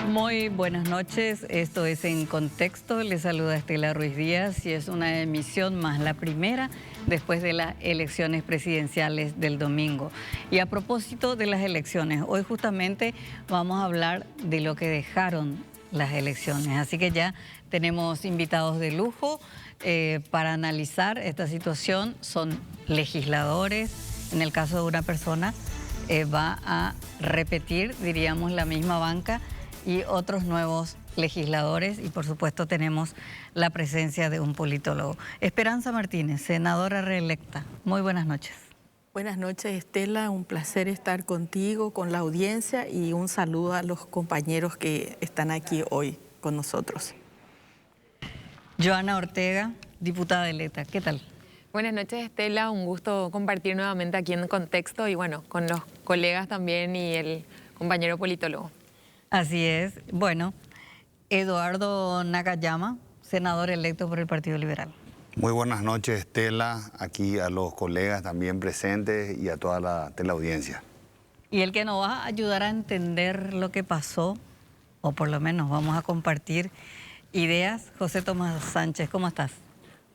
Muy buenas noches, esto es En Contexto, les saluda Estela Ruiz Díaz y es una emisión más, la primera después de las elecciones presidenciales del domingo. Y a propósito de las elecciones, hoy justamente vamos a hablar de lo que dejaron las elecciones, así que ya tenemos invitados de lujo para analizar esta situación, son legisladores, en el caso de una persona va a repetir, diríamos, la misma banca, y otros nuevos legisladores, y por supuesto tenemos la presencia de un politólogo. Esperanza Martínez, senadora reelecta. Muy buenas noches. Buenas noches, Estela. Un placer estar contigo, con la audiencia, y un saludo a los compañeros que están aquí hoy con nosotros. Joana Ortega, diputada electa. ¿Qué tal? Buenas noches, Estela. Un gusto compartir nuevamente aquí en Contexto y bueno, con los colegas también y el compañero politólogo. Así es. Bueno, Eduardo Nakayama, senador electo por el Partido Liberal. Muy buenas noches, Estela, aquí a los colegas también presentes y a toda la teleaudiencia. Y el que nos va a ayudar a entender lo que pasó, o por lo menos vamos a compartir ideas, José Tomás Sánchez. ¿Cómo estás?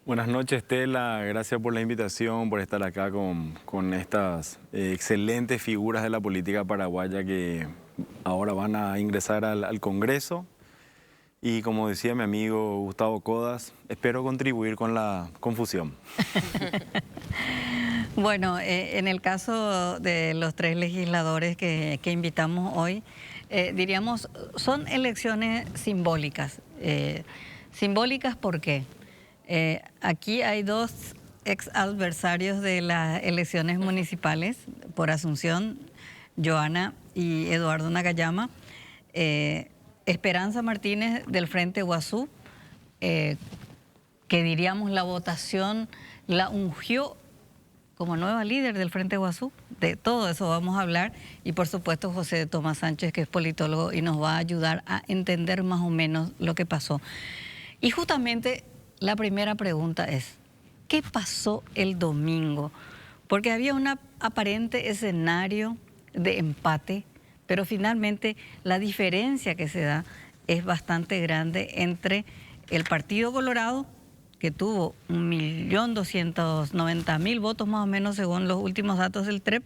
Buenas noches, Estela. Gracias por la invitación, por estar acá con estas excelentes figuras de la política paraguaya que ahora van a ingresar al Congreso. Y como decía mi amigo Gustavo Codas, espero contribuir con la confusión. Bueno, en el caso de los tres legisladores que invitamos hoy, diríamos, son elecciones simbólicas. ¿Simbólicas por qué? Aquí hay dos ex adversarios de las elecciones municipales por Asunción, Joana y Eduardo Nakayama. Esperanza Martínez del Frente Guazú, que diríamos la votación la ungió como nueva líder del Frente Guazú. De todo eso vamos a hablar, y por supuesto José Tomás Sánchez, que es politólogo y nos va a ayudar a entender más o menos lo que pasó. Y justamente la primera pregunta es, ¿qué pasó el domingo? Porque había un aparente escenario de empate, pero finalmente la diferencia que se da es bastante grande entre el Partido Colorado, que tuvo 1.290.000 votos más o menos según los últimos datos del TREP,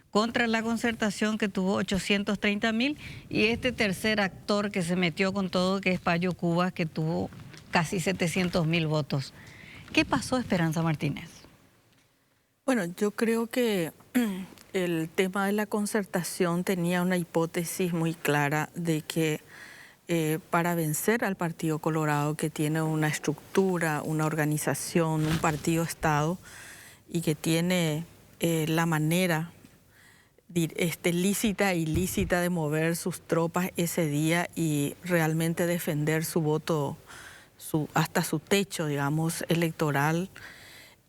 contra la Concertación, que tuvo 830.000, y este tercer actor que se metió con todo, que es Payo Cuba, que tuvo casi 700.000 votos. ¿Qué pasó, Esperanza Martínez? Bueno, yo creo que el tema de la Concertación tenía una hipótesis muy clara de que para vencer al Partido Colorado, que tiene una estructura, una organización, un partido-estado, y que tiene la manera lícita e ilícita de mover sus tropas ese día y realmente defender su voto, hasta su techo, digamos, electoral,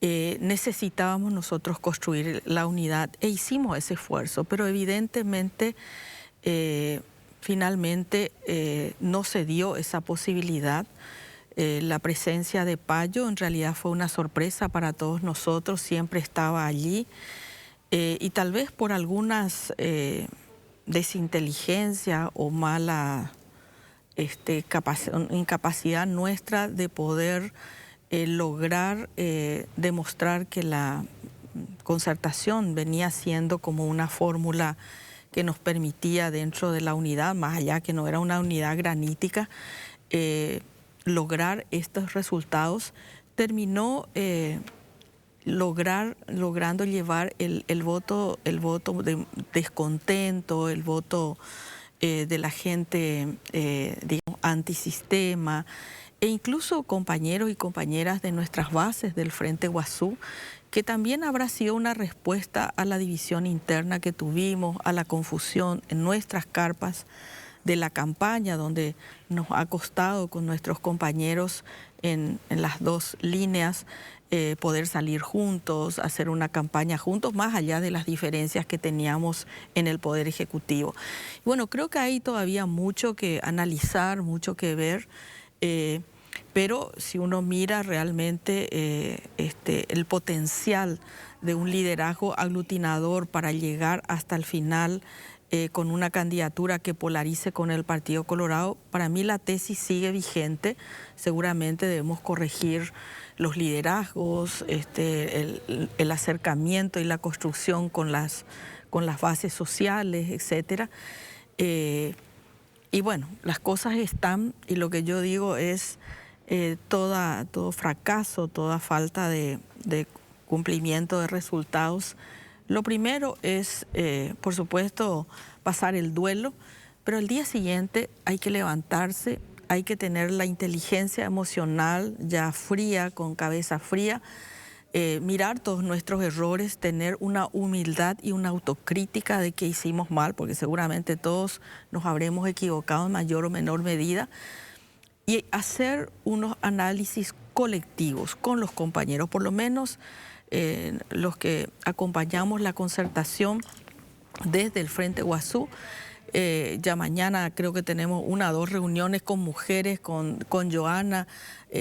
necesitábamos nosotros construir la unidad, e hicimos ese esfuerzo, pero evidentemente finalmente no se dio esa posibilidad. La presencia de Payo en realidad fue una sorpresa para todos nosotros, siempre estaba allí, y tal vez por algunas desinteligencia o mala incapacidad nuestra de poder lograr demostrar que la Concertación venía siendo como una fórmula que nos permitía, dentro de la unidad, más allá que no era una unidad granítica, lograr estos resultados, terminó logrando llevar el voto de descontento, el voto de la gente, digamos, antisistema, e incluso compañeros y compañeras de nuestras bases del Frente Guazú, que también habrá sido una respuesta a la división interna que tuvimos, a la confusión en nuestras carpas de la campaña, donde nos ha costado con nuestros compañeros en las dos líneas poder salir juntos, hacer una campaña juntos, más allá de las diferencias que teníamos en el Poder Ejecutivo. Bueno, creo que hay todavía mucho que analizar, mucho que ver. Pero si uno mira realmente el potencial de un liderazgo aglutinador para llegar hasta el final con una candidatura que polarice con el Partido Colorado, para mí la tesis sigue vigente. Seguramente debemos corregir los liderazgos, el acercamiento y la construcción con las bases sociales, etcétera. Y bueno, las cosas están, y lo que yo digo es todo fracaso, toda falta de cumplimiento de resultados. Lo primero es, por supuesto, pasar el duelo, pero el día siguiente hay que levantarse, hay que tener la inteligencia emocional ya fría, con cabeza fría, mirar todos nuestros errores, tener una humildad y una autocrítica de que hicimos mal, porque seguramente todos nos habremos equivocado en mayor o menor medida, y hacer unos análisis colectivos con los compañeros, por lo menos los que acompañamos la concertación desde el Frente Guazú. Ya mañana creo que tenemos 1 o 2 reuniones con mujeres, con Joana,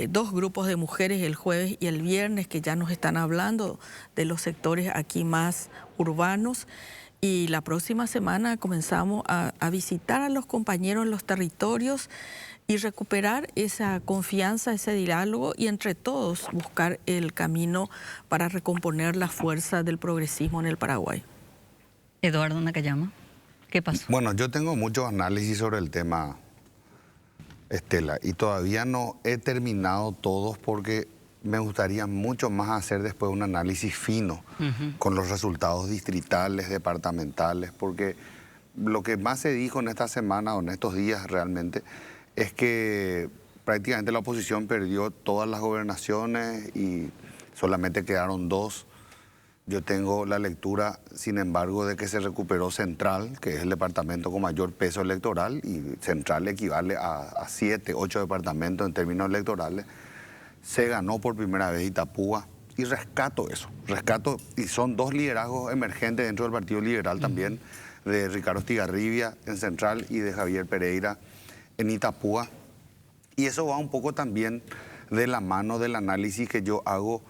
2 grupos de mujeres el jueves y el viernes que ya nos están hablando de los sectores aquí más urbanos. Y la próxima semana comenzamos a visitar a los compañeros en los territorios y recuperar esa confianza, ese diálogo y entre todos buscar el camino para recomponer la fuerza del progresismo en el Paraguay. Eduardo Nakayama, ¿qué pasó? Bueno, yo tengo muchos análisis sobre el tema, Estela, y todavía no he terminado todos porque me gustaría mucho más hacer después un análisis fino con los resultados distritales, departamentales, porque lo que más se dijo en esta semana o en estos días realmente es que prácticamente la oposición perdió todas las gobernaciones y solamente quedaron 2. Yo tengo la lectura, sin embargo, de que se recuperó Central, que es el departamento con mayor peso electoral, y Central equivale a 7, 8 departamentos en términos electorales. Se ganó por primera vez Itapúa y rescato eso. Y son 2 liderazgos emergentes dentro del Partido Liberal también, de Ricardo Estigarribia en Central y de Javier Pereira en Itapúa. Y eso va un poco también de la mano del análisis que yo hago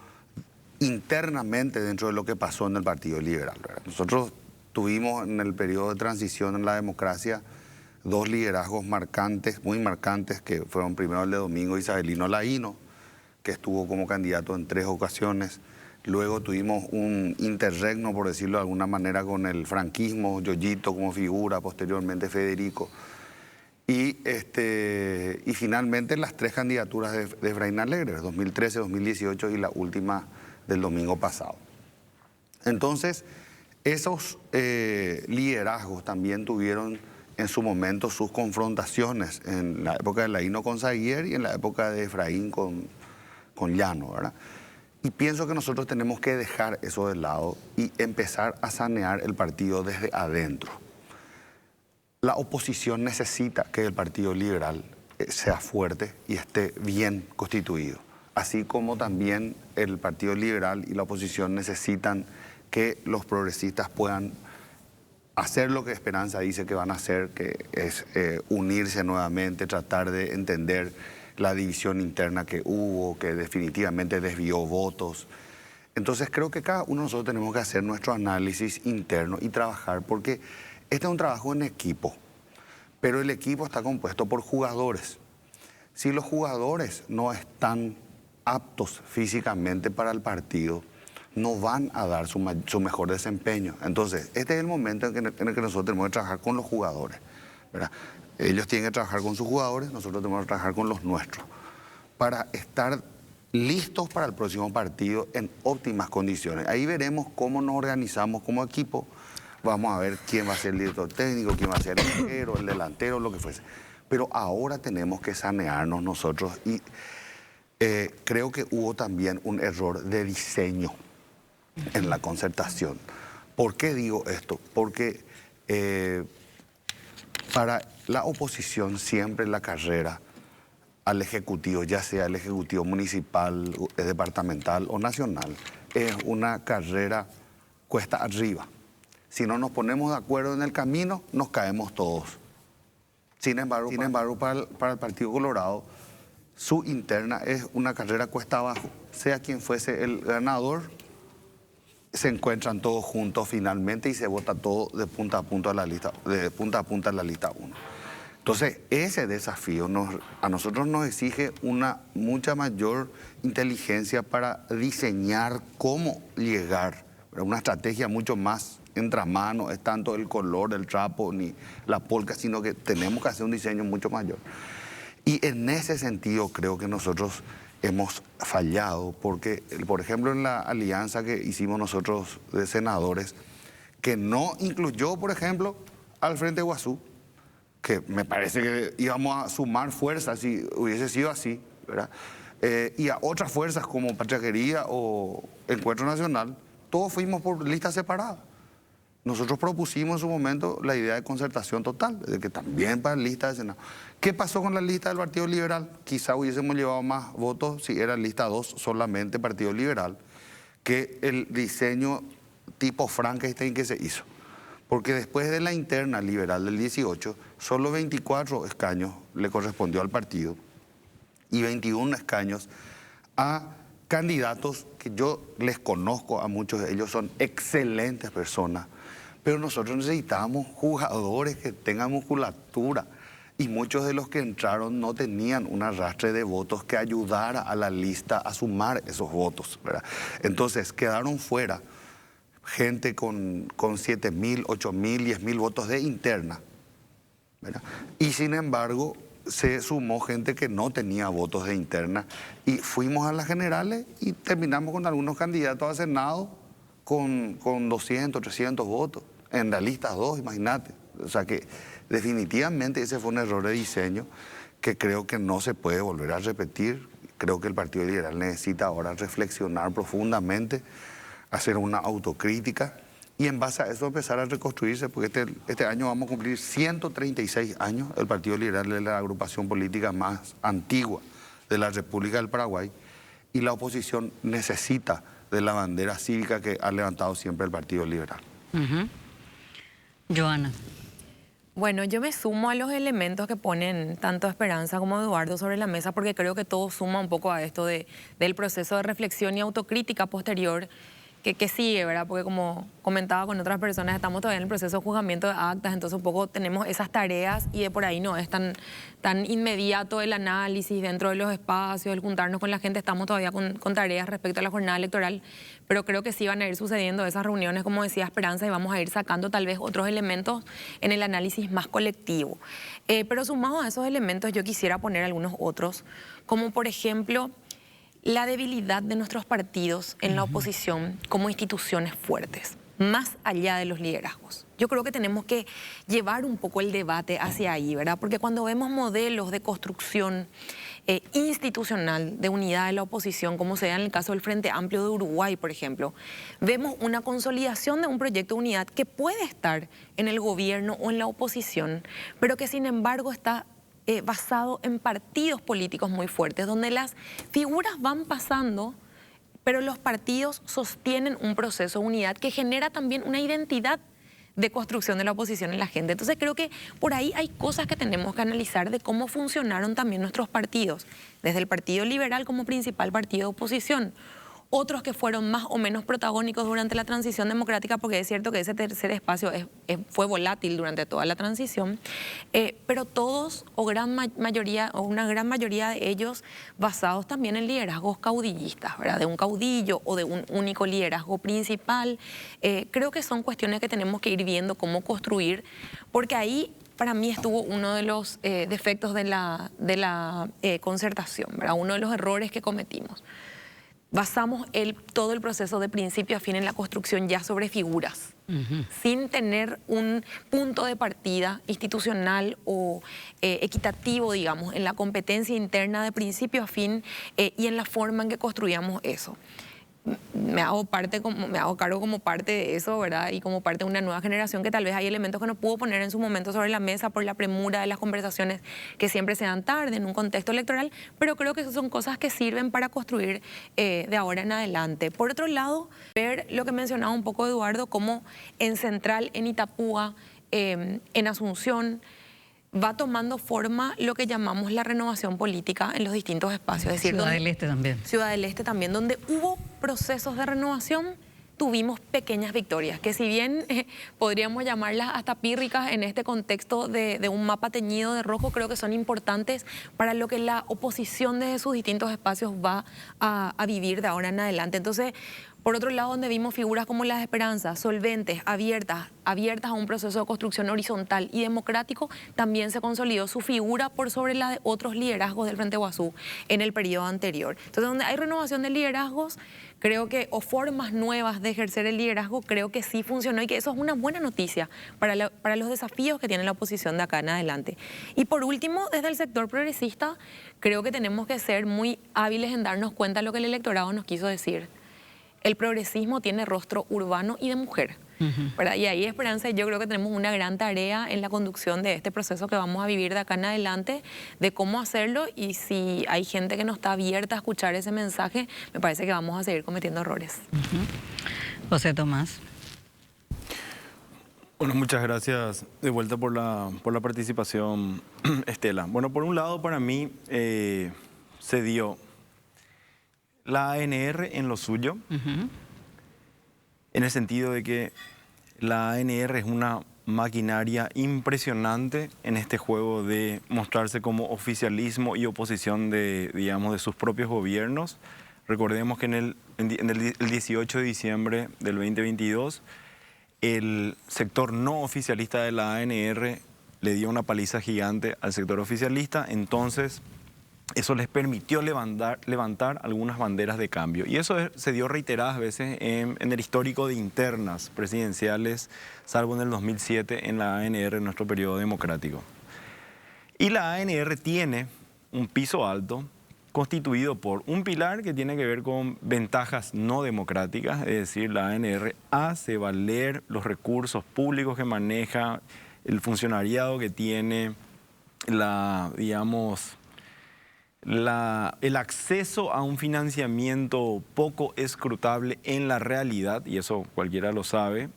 internamente dentro de lo que pasó en el Partido Liberal, ¿verdad? Nosotros tuvimos en el periodo de transición en la democracia 2 liderazgos marcantes, muy marcantes, que fueron primero el de Domingo Isabelino Laíno, que estuvo como candidato en 3 ocasiones. Luego tuvimos un interregno, por decirlo de alguna manera, con el franquismo, Yoyito como figura, posteriormente Federico. Y finalmente las 3 candidaturas de Efraín Alegre, 2013, 2018 y la última del domingo pasado. Entonces, esos liderazgos también tuvieron en su momento sus confrontaciones en la época de Laíno con Zaguier y en la época de Efraín con Llano, ¿verdad? Y pienso que nosotros tenemos que dejar eso de lado y empezar a sanear el partido desde adentro. La oposición necesita que el Partido Liberal sea fuerte y esté bien constituido, así como también el Partido Liberal y la oposición necesitan que los progresistas puedan hacer lo que Esperanza dice que van a hacer, que es unirse nuevamente, tratar de entender la división interna que hubo, que definitivamente desvió votos. Entonces creo que cada uno de nosotros tenemos que hacer nuestro análisis interno y trabajar, porque este es un trabajo en equipo, pero el equipo está compuesto por jugadores. Si los jugadores no están aptos físicamente para el partido, no van a dar su mejor desempeño. Entonces, este es el momento en el que nosotros tenemos que trabajar con los jugadores, ¿verdad? Ellos tienen que trabajar con sus jugadores, nosotros tenemos que trabajar con los nuestros, para estar listos para el próximo partido en óptimas condiciones. Ahí veremos cómo nos organizamos como equipo. Vamos a ver quién va a ser el director técnico, quién va a ser el arquero, el delantero, lo que fuese. Pero ahora tenemos que sanearnos nosotros y creo que hubo también un error de diseño en la concertación. ¿Por qué digo esto? Porque para la oposición siempre la carrera al Ejecutivo, ya sea el Ejecutivo municipal, departamental o nacional, es una carrera cuesta arriba. Si no nos ponemos de acuerdo en el camino, nos caemos todos. Sin embargo, para el Partido Colorado, su interna es una carrera cuesta abajo. Sea quien fuese el ganador, se encuentran todos juntos finalmente y se vota todo de punta a punta a la lista, de punta a punta a la lista 1. Entonces, ese desafío a nosotros nos exige una mucha mayor inteligencia para diseñar cómo llegar, una estrategia mucho más entramano, es tanto el color, el trapo, ni la polca, sino que tenemos que hacer un diseño mucho mayor. Y en ese sentido creo que nosotros hemos fallado, porque, por ejemplo, en la alianza que hicimos nosotros de senadores, que no incluyó, por ejemplo, al Frente Guazú, que me parece que íbamos a sumar fuerzas si hubiese sido así, ¿verdad? Y a otras fuerzas como Pachaquería o Encuentro Nacional, todos fuimos por listas separadas. Nosotros propusimos en su momento la idea de concertación total, de que también para lista de Senado. ¿Qué pasó con la lista del Partido Liberal? Quizá hubiésemos llevado más votos si era lista 2 solamente Partido Liberal, que el diseño tipo Frankenstein que se hizo. Porque después de la interna liberal del 18, solo 24 escaños le correspondió al partido y 21 escaños a candidatos que yo les conozco, a muchos de ellos son excelentes personas, pero nosotros necesitábamos jugadores que tengan musculatura y muchos de los que entraron no tenían un arrastre de votos que ayudara a la lista a sumar esos votos, ¿verdad? Entonces quedaron fuera gente con 7.000, 8.000, 10.000 votos de interna, ¿verdad? Y sin embargo se sumó gente que no tenía votos de interna y fuimos a las generales y terminamos con algunos candidatos a Senado con 200, 300 votos en la lista 2, imagínate. O sea que definitivamente ese fue un error de diseño que creo que no se puede volver a repetir. Creo que el Partido Liberal necesita ahora reflexionar profundamente, hacer una autocrítica y en base a eso empezar a reconstruirse, porque este año vamos a cumplir 136 años. El Partido Liberal es la agrupación política más antigua de la República del Paraguay y la oposición necesita de la bandera cívica que ha levantado siempre el Partido Liberal. Joana. Bueno, yo me sumo a los elementos que ponen tanto Esperanza como Eduardo sobre la mesa porque creo que todo suma un poco a esto del proceso de reflexión y autocrítica posterior que sigue, ¿verdad? Porque como comentaba con otras personas, estamos todavía en el proceso de juzgamiento de actas, entonces un poco tenemos esas tareas y de por ahí no es tan inmediato el análisis dentro de los espacios, el juntarnos con la gente, estamos todavía con tareas respecto a la jornada electoral, pero creo que sí van a ir sucediendo esas reuniones, como decía Esperanza, y vamos a ir sacando tal vez otros elementos en el análisis más colectivo. Pero sumado a esos elementos yo quisiera poner algunos otros, como por ejemplo la debilidad de nuestros partidos en la oposición como instituciones fuertes, más allá de los liderazgos. Yo creo que tenemos que llevar un poco el debate hacia ahí, ¿verdad? Porque cuando vemos modelos de construcción institucional de unidad de la oposición, como se da en el caso del Frente Amplio de Uruguay, por ejemplo, vemos una consolidación de un proyecto de unidad que puede estar en el gobierno o en la oposición, pero que sin embargo está basado en partidos políticos muy fuertes, donde las figuras van pasando, pero los partidos sostienen un proceso de unidad que genera también una identidad de construcción de la oposición en la gente. Entonces creo que por ahí hay cosas que tenemos que analizar de cómo funcionaron también nuestros partidos, desde el Partido Liberal como principal partido de oposición, otros que fueron más o menos protagónicos durante la transición democrática, porque es cierto que ese tercer espacio fue volátil durante toda la transición, pero todos o una gran mayoría de ellos basados también en liderazgos caudillistas, ¿verdad? De un caudillo o de un único liderazgo principal. Creo que son cuestiones que tenemos que ir viendo cómo construir, porque ahí para mí estuvo uno de los defectos de la concertación, ¿verdad? Uno de los errores que cometimos. Basamos todo el proceso de principio a fin en la construcción ya sobre figuras, sin tener un punto de partida institucional o equitativo, digamos, en la competencia interna de principio a fin y en la forma en que construíamos eso. Me hago cargo como parte de eso, ¿verdad? Y como parte de una nueva generación que tal vez hay elementos que no pudo poner en su momento sobre la mesa por la premura de las conversaciones que siempre se dan tarde en un contexto electoral, pero creo que esas son cosas que sirven para construir de ahora en adelante. Por otro lado, ver lo que mencionaba un poco Eduardo, como en Central, en Itapúa, en Asunción, va tomando forma lo que llamamos la renovación política en los distintos espacios. Es decir, Ciudad del Este también. Ciudad del Este también, donde hubo procesos de renovación, tuvimos pequeñas victorias, que si bien podríamos llamarlas hasta pírricas en este contexto de un mapa teñido de rojo, creo que son importantes para lo que la oposición desde sus distintos espacios va a vivir de ahora en adelante. Entonces, por otro lado, donde vimos figuras como las Esperanzas, solventes, abiertas a un proceso de construcción horizontal y democrático, también se consolidó su figura por sobre la de otros liderazgos del Frente Guazú en el periodo anterior. Entonces, donde hay renovación de liderazgos, creo que, o formas nuevas de ejercer el liderazgo, creo que sí funcionó y que eso es una buena noticia para los desafíos que tiene la oposición de acá en adelante. Y por último, desde el sector progresista, creo que tenemos que ser muy hábiles en darnos cuenta de lo que el electorado nos quiso decir. El progresismo tiene rostro urbano y de mujer, ¿verdad? Y ahí, Esperanza, yo creo que tenemos una gran tarea en la conducción de este proceso que vamos a vivir de acá en adelante, de cómo hacerlo, y si hay gente que no está abierta a escuchar ese mensaje, me parece que vamos a seguir cometiendo errores. José Tomás. Bueno, muchas gracias de vuelta por la participación, Estela. Bueno, por un lado, para mí se dio la ANR en lo suyo, en el sentido de que la ANR es una maquinaria impresionante en este juego de mostrarse como oficialismo y oposición de, digamos, de sus propios gobiernos. Recordemos que el 18 de diciembre del 2022, el sector no oficialista de la ANR le dio una paliza gigante al sector oficialista. Entonces, eso les permitió levantar algunas banderas de cambio. Y eso se dio reiteradas veces en el histórico de internas presidenciales, salvo en el 2007 en la ANR, en nuestro periodo democrático. Y la ANR tiene un piso alto constituido por un pilar que tiene que ver con ventajas no democráticas, es decir, la ANR hace valer los recursos públicos que maneja, el funcionariado que tiene, el acceso a un financiamiento poco escrutable en la realidad, y eso cualquiera lo sabe.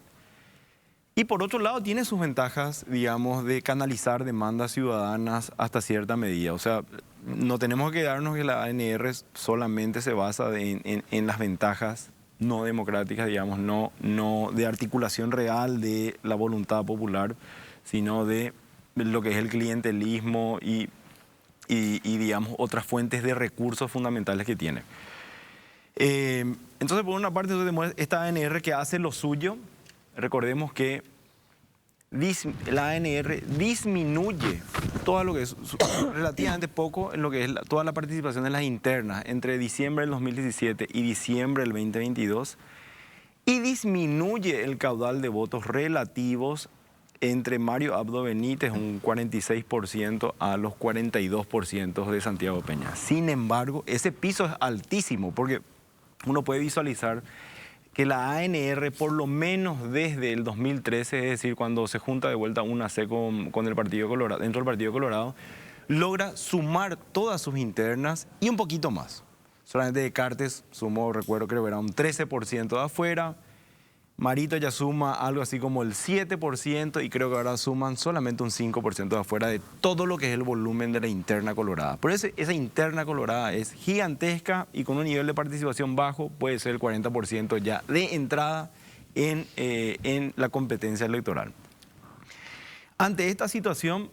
Y por otro lado tiene sus ventajas, digamos, de canalizar demandas ciudadanas hasta cierta medida. O sea, no tenemos que darnos que la ANR solamente se basa en las ventajas no democráticas, digamos, no de articulación real de la voluntad popular, sino de lo que es el clientelismo y digamos, otras fuentes de recursos fundamentales que tiene. Entonces, por una parte, esta ANR que hace lo suyo. Recordemos que la ANR disminuye todo lo que es relativamente poco en lo que es toda la participación en las internas entre diciembre del 2017 y diciembre del 2022, y disminuye el caudal de votos relativos entre Mario Abdo Benítez, un 46%, a los 42% de Santiago Peña. Sin embargo, ese piso es altísimo, porque uno puede visualizar que la ANR, por lo menos desde el 2013, es decir, cuando se junta de vuelta una C con el Partido Colorado, dentro del Partido Colorado, logra sumar todas sus internas y un poquito más. Solamente Descartes sumó, recuerdo, creo que era un 13% de afuera. Marito ya suma algo así como el 7%, y creo que ahora suman solamente un 5% de afuera de todo lo que es el volumen de la interna colorada. Por eso esa interna colorada es gigantesca y con un nivel de participación bajo, puede ser el 40% ya de entrada en la competencia electoral. Ante esta situación,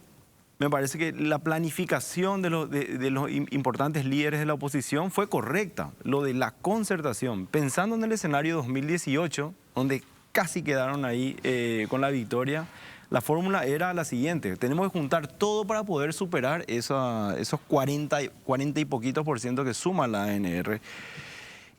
me parece que la planificación de los importantes líderes de la oposición fue correcta. Lo de la concertación, pensando en el escenario 2018, donde casi quedaron ahí con la victoria, la fórmula era la siguiente: tenemos que juntar todo para poder superar esos 40 y poquitos % que suma la ANR.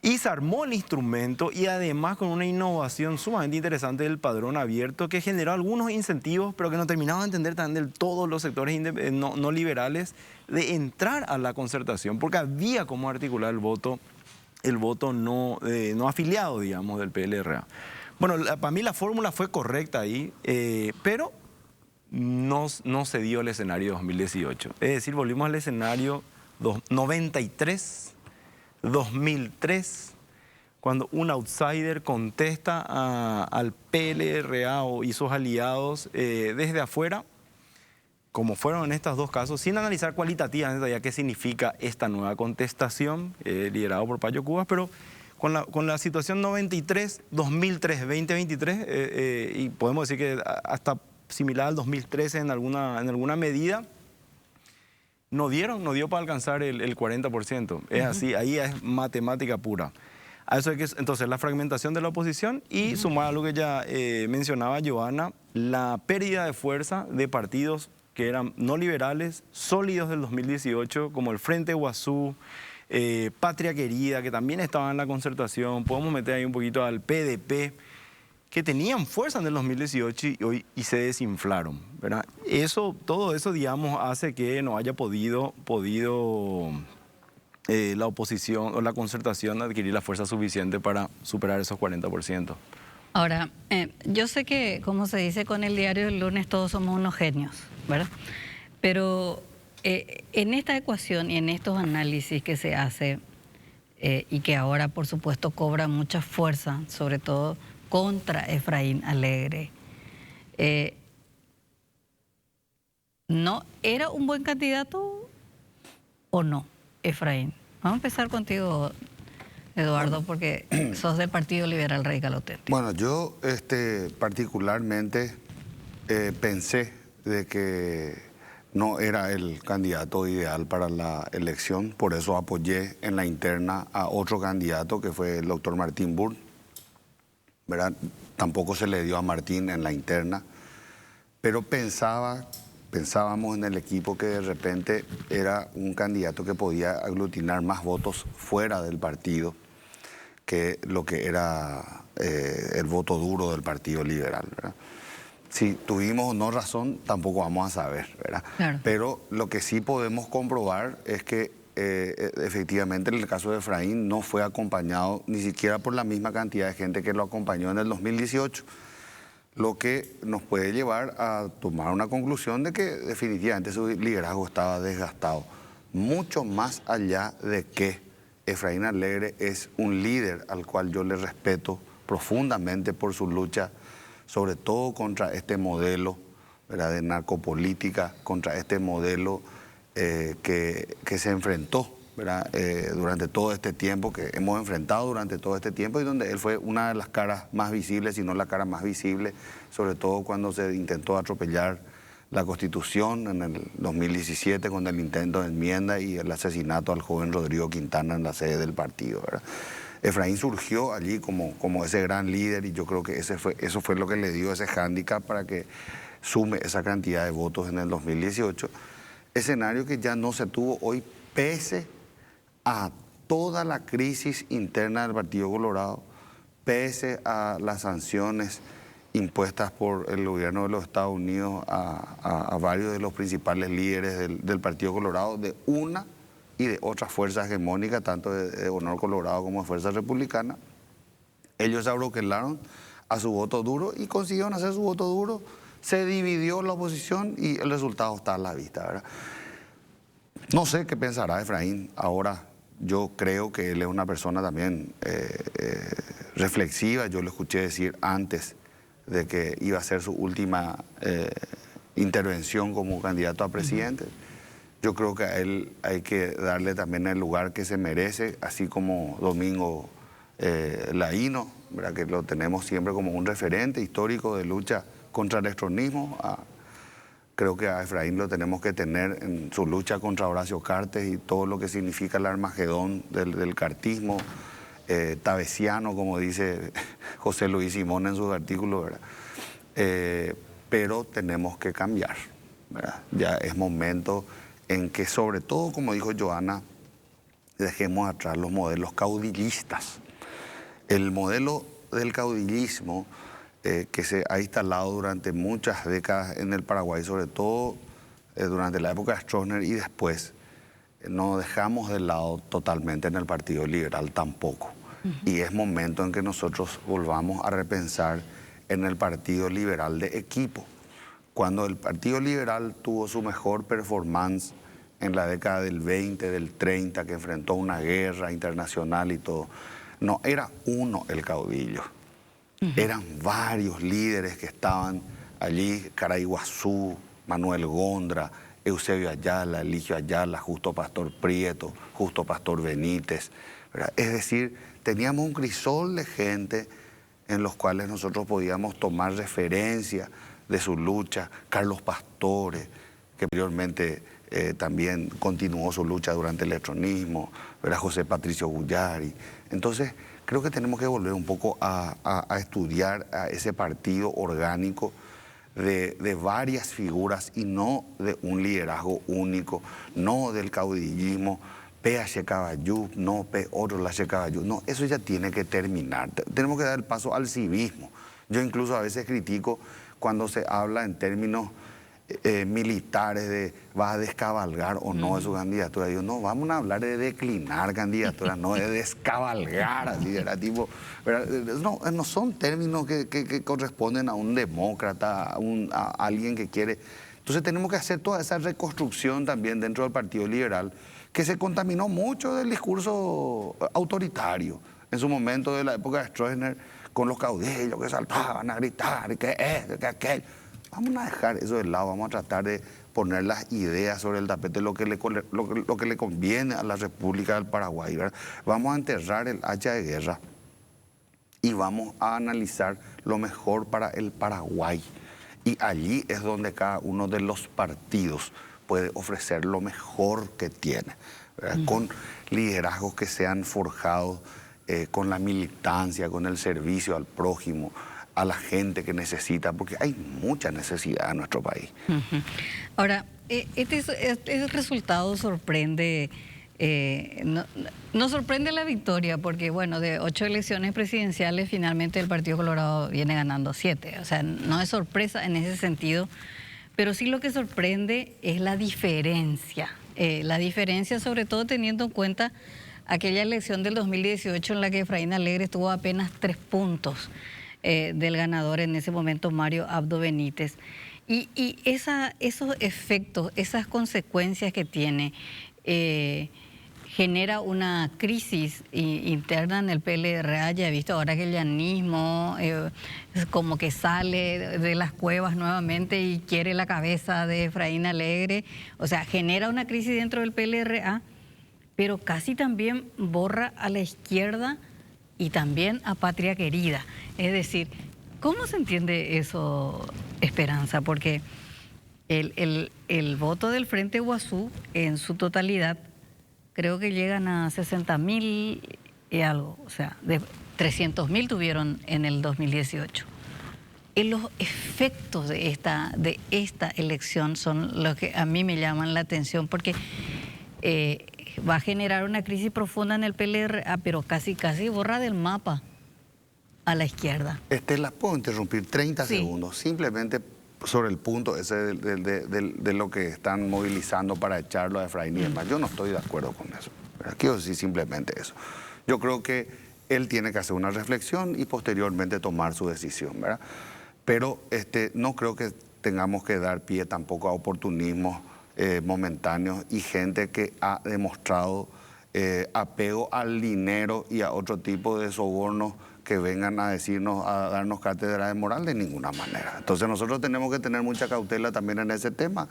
Y se armó el instrumento, y además con una innovación sumamente interesante del padrón abierto, que generó algunos incentivos, pero que no terminaban de entender también del todo los sectores no liberales de entrar a la concertación, porque había cómo articular el voto no afiliado, digamos, del PLRA. Bueno, para mí la fórmula fue correcta ahí, pero no se dio el escenario 2018. Es decir, volvimos al escenario 93, 2003, cuando un outsider contesta al PLRA y sus aliados desde afuera, como fueron en estos dos casos, sin analizar cualitativamente todavía qué significa esta nueva contestación liderado por Payo Cubas, pero con la situación 93, 2003, 2023, y podemos decir que hasta similar al 2013 en alguna medida, no dio para alcanzar el 40%. Es así, ahí es matemática pura. A eso hay que, entonces, la fragmentación de la oposición y sumar a lo que ya mencionaba Johanna, la pérdida de fuerza de partidos que eran no liberales, sólidos del 2018, como el Frente Guazú, Patria Querida, que también estaba en la concertación, podemos meter ahí un poquito al PDP, que tenían fuerza en el 2018 y se desinflaron, ¿verdad? Todo eso, digamos, hace que no haya podido la oposición o la concertación adquirir la fuerza suficiente para superar esos 40%. Ahora, yo sé que, como se dice con el diario del lunes, todos somos unos genios, ¿verdad? Pero en esta ecuación y en estos análisis que se hace y que ahora, por supuesto, cobra mucha fuerza, sobre todo contra Efraín Alegre, ¿no era un buen candidato o no, Efraín? Vamos a empezar contigo, Eduardo, porque sos del Partido Liberal Radical Auténtico. Bueno, yo particularmente pensé de que no era el candidato ideal para la elección, por eso apoyé en la interna a otro candidato que fue el doctor Martín Burr, ¿verdad? Tampoco se le dio a Martín en la interna, pero pensábamos en el equipo que de repente era un candidato que podía aglutinar más votos fuera del partido que lo que era el voto duro del Partido Liberal, ¿verdad? Si tuvimos o no razón, tampoco vamos a saber, ¿verdad? Claro. Pero lo que sí podemos comprobar es que efectivamente en el caso de Efraín no fue acompañado ni siquiera por la misma cantidad de gente que lo acompañó en el 2018, lo que nos puede llevar a tomar una conclusión de que definitivamente su liderazgo estaba desgastado. Mucho más allá de que Efraín Alegre es un líder al cual yo le respeto profundamente por su lucha, sobre todo contra este modelo, ¿verdad?, de narcopolítica, contra este modelo que se enfrentó, ¿verdad?, durante todo este tiempo, que hemos enfrentado durante todo este tiempo, y donde él fue una de las caras más visibles, si no la cara más visible, sobre todo cuando se intentó atropellar la Constitución en el 2017 con el intento de enmienda y el asesinato al joven Rodrigo Quintana en la sede del partido, ¿verdad? Efraín surgió allí como ese gran líder y yo creo que eso fue lo que le dio ese hándicap para que sume esa cantidad de votos en el 2018. Escenario que ya no se tuvo hoy pese a toda la crisis interna del Partido Colorado, pese a las sanciones impuestas por el gobierno de los Estados Unidos a varios de los principales líderes del Partido Colorado, de una y de otras fuerzas hegemónicas, tanto de Honor Colorado como de Fuerza Republicana. Ellos se abroquelaron a su voto duro y consiguieron hacer su voto duro. Se dividió la oposición y el resultado está a la vista, ¿verdad? No sé qué pensará Efraín ahora. Yo creo que él es una persona también reflexiva. Yo lo escuché decir antes de que iba a ser su última intervención como candidato a presidente. Yo creo que a él hay que darle también el lugar que se merece, así como Domingo Laíno, ¿verdad?, que lo tenemos siempre como un referente histórico de lucha contra el extremismo. Creo que a Efraín lo tenemos que tener en su lucha contra Horacio Cartes y todo lo que significa el armagedón del cartismo tabesiano, como dice José Luis Simón en sus artículos, ¿verdad? Pero tenemos que cambiar, ¿verdad? Ya es momento en que, sobre todo, como dijo Johanna, dejemos atrás los modelos caudillistas. El modelo del caudillismo que se ha instalado durante muchas décadas en el Paraguay, sobre todo durante la época de Stroessner y después, no dejamos de lado totalmente en el Partido Liberal tampoco. Y es momento en que nosotros volvamos a repensar en el Partido Liberal de equipo. Cuando el Partido Liberal tuvo su mejor performance en la década del 20, del 30, que enfrentó una guerra internacional y todo, no era uno el caudillo. Eran varios líderes que estaban allí, Caraiguazú, Manuel Gondra, Eusebio Ayala, Eligio Ayala, Justo Pastor Prieto, Justo Pastor Benítez, ¿verdad? Es decir, teníamos un crisol de gente en los cuales nosotros podíamos tomar referencia de su lucha. Carlos Pastore, que anteriormente también continuó su lucha durante el electronismo, ¿verdad? José Patricio Guyari. Entonces, creo que tenemos que volver un poco a estudiar a ese partido orgánico de varias figuras y no de un liderazgo único, no del caudillismo, P.H. Caballú, no otro Lache Caballú. No, eso ya tiene que terminar. Tenemos que dar el paso al civismo. Yo incluso a veces critico cuando se habla en términos militares de vas a descabalgar o no de su candidatura. Digo, no, vamos a hablar de declinar candidaturas, no de descabalgar, así, ¿verdad? Tipo, ¿verdad? No son términos que corresponden a un demócrata, a alguien que quiere. Entonces tenemos que hacer toda esa reconstrucción también dentro del Partido Liberal, que se contaminó mucho del discurso autoritario en su momento de la época de Stroessner, con los caudillos que saltaban a gritar, que esto, que aquello. Vamos a dejar eso de lado, vamos a tratar de poner las ideas sobre el tapete, lo que le conviene a la República del Paraguay, ¿verdad? Vamos a enterrar el hacha de guerra y vamos a analizar lo mejor para el Paraguay. Y allí es donde cada uno de los partidos puede ofrecer lo mejor que tiene, ¿verdad? Con liderazgos que sean forjados con la militancia, con el servicio al prójimo, a la gente que necesita, porque hay mucha necesidad en nuestro país. Ahora, este resultado sorprende, no sorprende la victoria, porque bueno, de 8 elecciones presidenciales, finalmente el Partido Colorado viene ganando 7. O sea, no es sorpresa en ese sentido, pero sí lo que sorprende es la diferencia. La diferencia sobre todo teniendo en cuenta aquella elección del 2018 en la que Efraín Alegre estuvo apenas 3 puntos del ganador en ese momento, Mario Abdo Benítez. Y esos efectos, esas consecuencias que tiene, genera una crisis interna en el PLRA. Ya he visto ahora que el llanismo como que sale de las cuevas nuevamente y quiere la cabeza de Efraín Alegre. O sea, genera una crisis dentro del PLRA, pero casi también borra a la izquierda y también a Patria Querida. Es decir, ¿cómo se entiende eso, Esperanza? Porque el voto del Frente Guazú en su totalidad creo que llegan a 60.000 y algo, o sea, de 300.000 tuvieron en el 2018. Y los efectos de esta elección son los que a mí me llaman la atención, porque va a generar una crisis profunda en el PLRA, pero casi borra del mapa a la izquierda. Estela, ¿puedo interrumpir 30 Sí. segundos? Simplemente sobre el punto ese de lo que están movilizando para echarlo a Efraín y demás. Yo no estoy de acuerdo con eso, ¿verdad? Quiero decir simplemente eso. Yo creo que él tiene que hacer una reflexión y posteriormente tomar su decisión, ¿verdad? Pero no creo que tengamos que dar pie tampoco a oportunismos momentáneos y gente que ha demostrado apego al dinero y a otro tipo de sobornos que vengan a decirnos, a darnos cátedra de moral, de ninguna manera. Entonces nosotros tenemos que tener mucha cautela también en ese tema.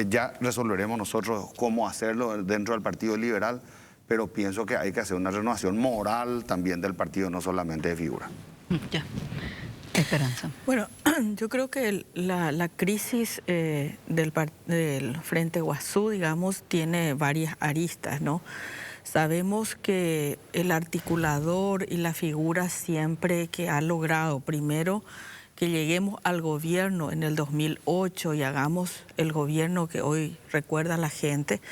Ya resolveremos nosotros cómo hacerlo dentro del Partido Liberal, pero pienso que hay que hacer una renovación moral también del partido, no solamente de figura. Ya. Esperanza. Bueno, yo creo que la crisis del Frente Guazú, digamos, tiene varias aristas, ¿no? Sabemos que el articulador y la figura siempre que ha logrado, primero, que lleguemos al gobierno en el 2008 y hagamos el gobierno que hoy recuerda la gente,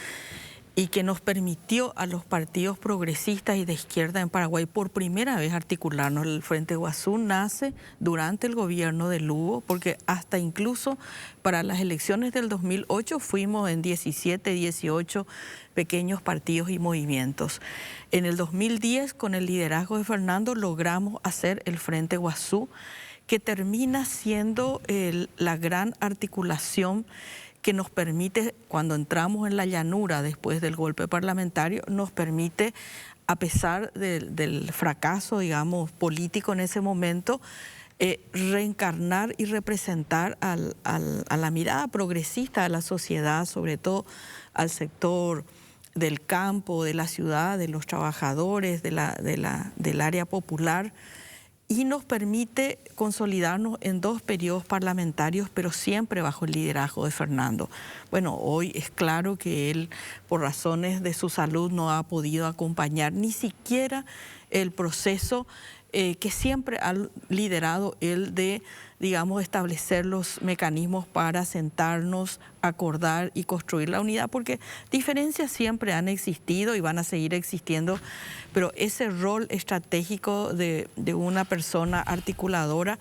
y que nos permitió a los partidos progresistas y de izquierda en Paraguay por primera vez articularnos. El Frente Guazú nace durante el gobierno de Lugo, porque hasta incluso para las elecciones del 2008 fuimos en 17, 18 pequeños partidos y movimientos. En el 2010, con el liderazgo de Fernando, logramos hacer el Frente Guazú, que termina siendo la gran articulación que nos permite, cuando entramos en la llanura después del golpe parlamentario, nos permite, a pesar del fracaso, digamos, político en ese momento, reencarnar y representar a la mirada progresista de la sociedad, sobre todo al sector del campo, de la ciudad, de los trabajadores, del área popular, y nos permite consolidarnos en 2 periodos parlamentarios, pero siempre bajo el liderazgo de Fernando. Bueno, hoy es claro que él, por razones de su salud, no ha podido acompañar ni siquiera el proceso que siempre ha liderado él de, digamos, establecer los mecanismos para sentarnos, acordar y construir la unidad, porque diferencias siempre han existido y van a seguir existiendo, pero ese rol estratégico de una persona articuladora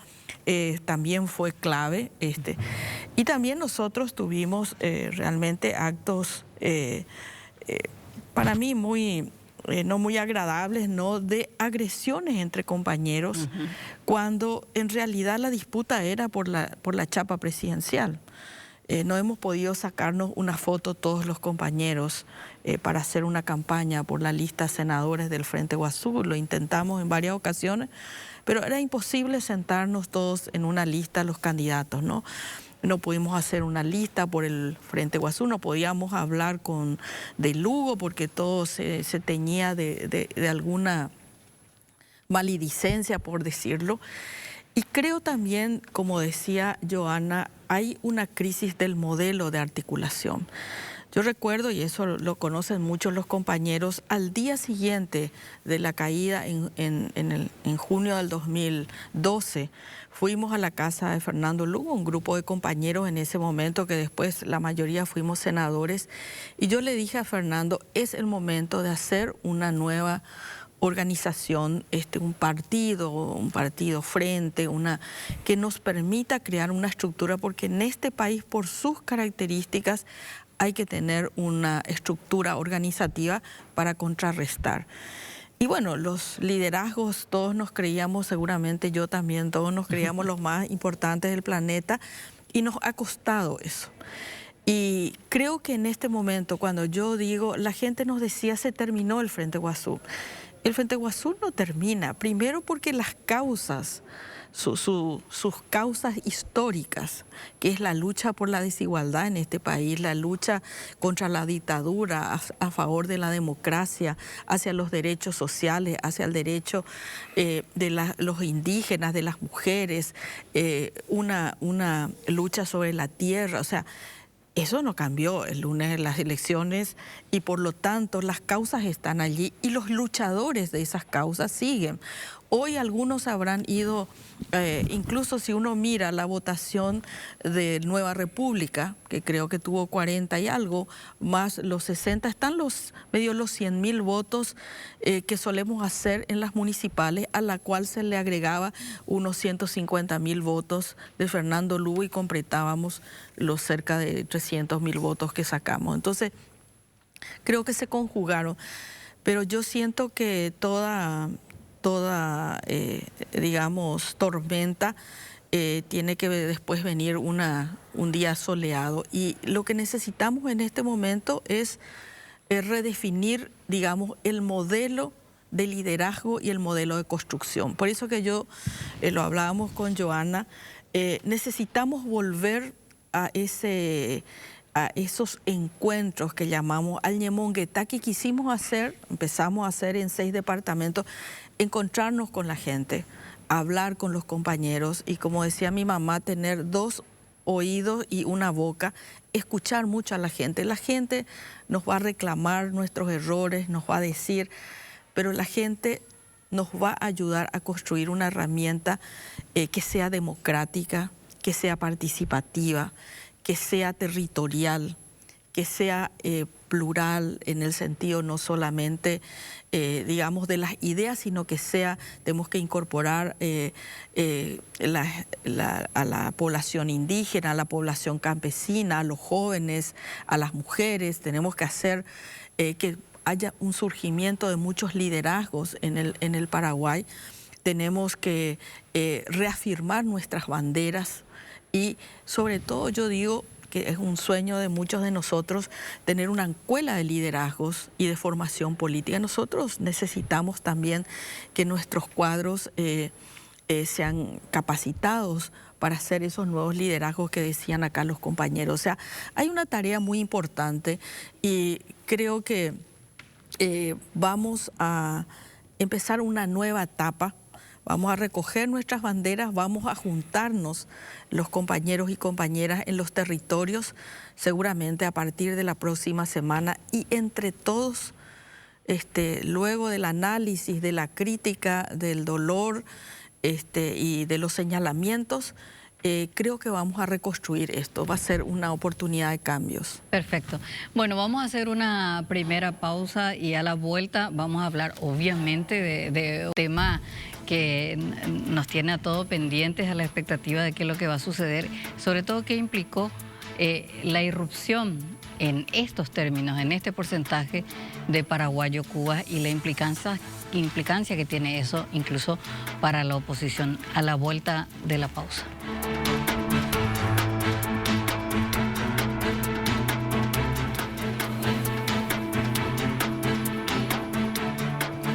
también fue clave. Y también nosotros tuvimos realmente actos, para mí no muy agradables, ¿no?, de agresiones entre compañeros, cuando en realidad la disputa era por la chapa presidencial. No hemos podido sacarnos una foto todos los compañeros para hacer una campaña por la lista de senadores del Frente Guazú. Lo intentamos en varias ocasiones, pero era imposible sentarnos todos en una lista los candidatos, ¿no? No pudimos hacer una lista por el Frente Guazú, no podíamos hablar de Lugo porque todo se teñía de alguna maledicencia, por decirlo. Y creo también, como decía Johanna, hay una crisis del modelo de articulación. Yo recuerdo, y eso lo conocen muchos los compañeros, al día siguiente de la caída en junio del 2012, fuimos a la casa de Fernando Lugo, un grupo de compañeros en ese momento que después la mayoría fuimos senadores, y yo le dije a Fernando, es el momento de hacer una nueva organización, un partido frente, que nos permita crear una estructura, porque en este país, por sus características, hay que tener una estructura organizativa para contrarrestar. Y bueno, los liderazgos, todos nos creíamos, seguramente yo también, todos nos creíamos los más importantes del planeta, y nos ha costado eso. Y creo que en este momento, cuando yo digo, la gente nos decía, se terminó el Frente Guazú. El Frente Guazú no termina, primero porque las causas, sus causas históricas, que es la lucha por la desigualdad en este país, la lucha contra la dictadura, a favor de la democracia, hacia los derechos sociales, hacia el derecho de los indígenas, de las mujeres, una lucha sobre la tierra, o sea, eso no cambió el lunes en las elecciones, y por lo tanto las causas están allí y los luchadores de esas causas siguen. Hoy algunos habrán ido, incluso si uno mira la votación de Nueva República, que creo que tuvo 40 y algo, más los 60, están medio los 100.000 votos que solemos hacer en las municipales, a la cual se le agregaba unos 150.000 votos de Fernando Lugo y completábamos los cerca de 300.000 votos que sacamos. Entonces, creo que se conjugaron, pero yo siento que toda digamos, tormenta, tiene que después venir un día soleado. Y lo que necesitamos en este momento es redefinir, digamos, el modelo de liderazgo y el modelo de construcción. Por eso que lo hablábamos con Johanna, necesitamos volver a esos encuentros que llamamos al Ñemonguetá, que empezamos a hacer en 6 departamentos, encontrarnos con la gente, hablar con los compañeros y, como decía mi mamá, tener 2 oídos y una boca, escuchar mucho a la gente. La gente nos va a reclamar nuestros errores, nos va a decir, pero la gente nos va a ayudar a construir una herramienta que sea democrática, que sea participativa, que sea territorial, que sea plural en el sentido no solamente, digamos, de las ideas, sino que tenemos que incorporar a la población indígena, a la población campesina, a los jóvenes, a las mujeres. Tenemos que hacer que haya un surgimiento de muchos liderazgos en el Paraguay. Tenemos que reafirmar nuestras banderas y, sobre todo, yo digo que es un sueño de muchos de nosotros tener una escuela de liderazgos y de formación política. Nosotros necesitamos también que nuestros cuadros sean capacitados para hacer esos nuevos liderazgos que decían acá los compañeros. O sea, hay una tarea muy importante y creo que vamos a empezar una nueva etapa. Vamos a recoger nuestras banderas, vamos a juntarnos los compañeros y compañeras en los territorios, seguramente a partir de la próxima semana, y entre todos, luego del análisis, de la crítica, del dolor y de los señalamientos, creo que vamos a reconstruir esto. Va a ser una oportunidad de cambios. Perfecto. Bueno, vamos a hacer una primera pausa y a la vuelta vamos a hablar obviamente de un tema que nos tiene a todos pendientes, a la expectativa de qué es lo que va a suceder, sobre todo qué implicó la irrupción en estos términos, en este porcentaje de paraguayo Cuba y la implicancia que tiene eso incluso para la oposición. A la vuelta de la pausa.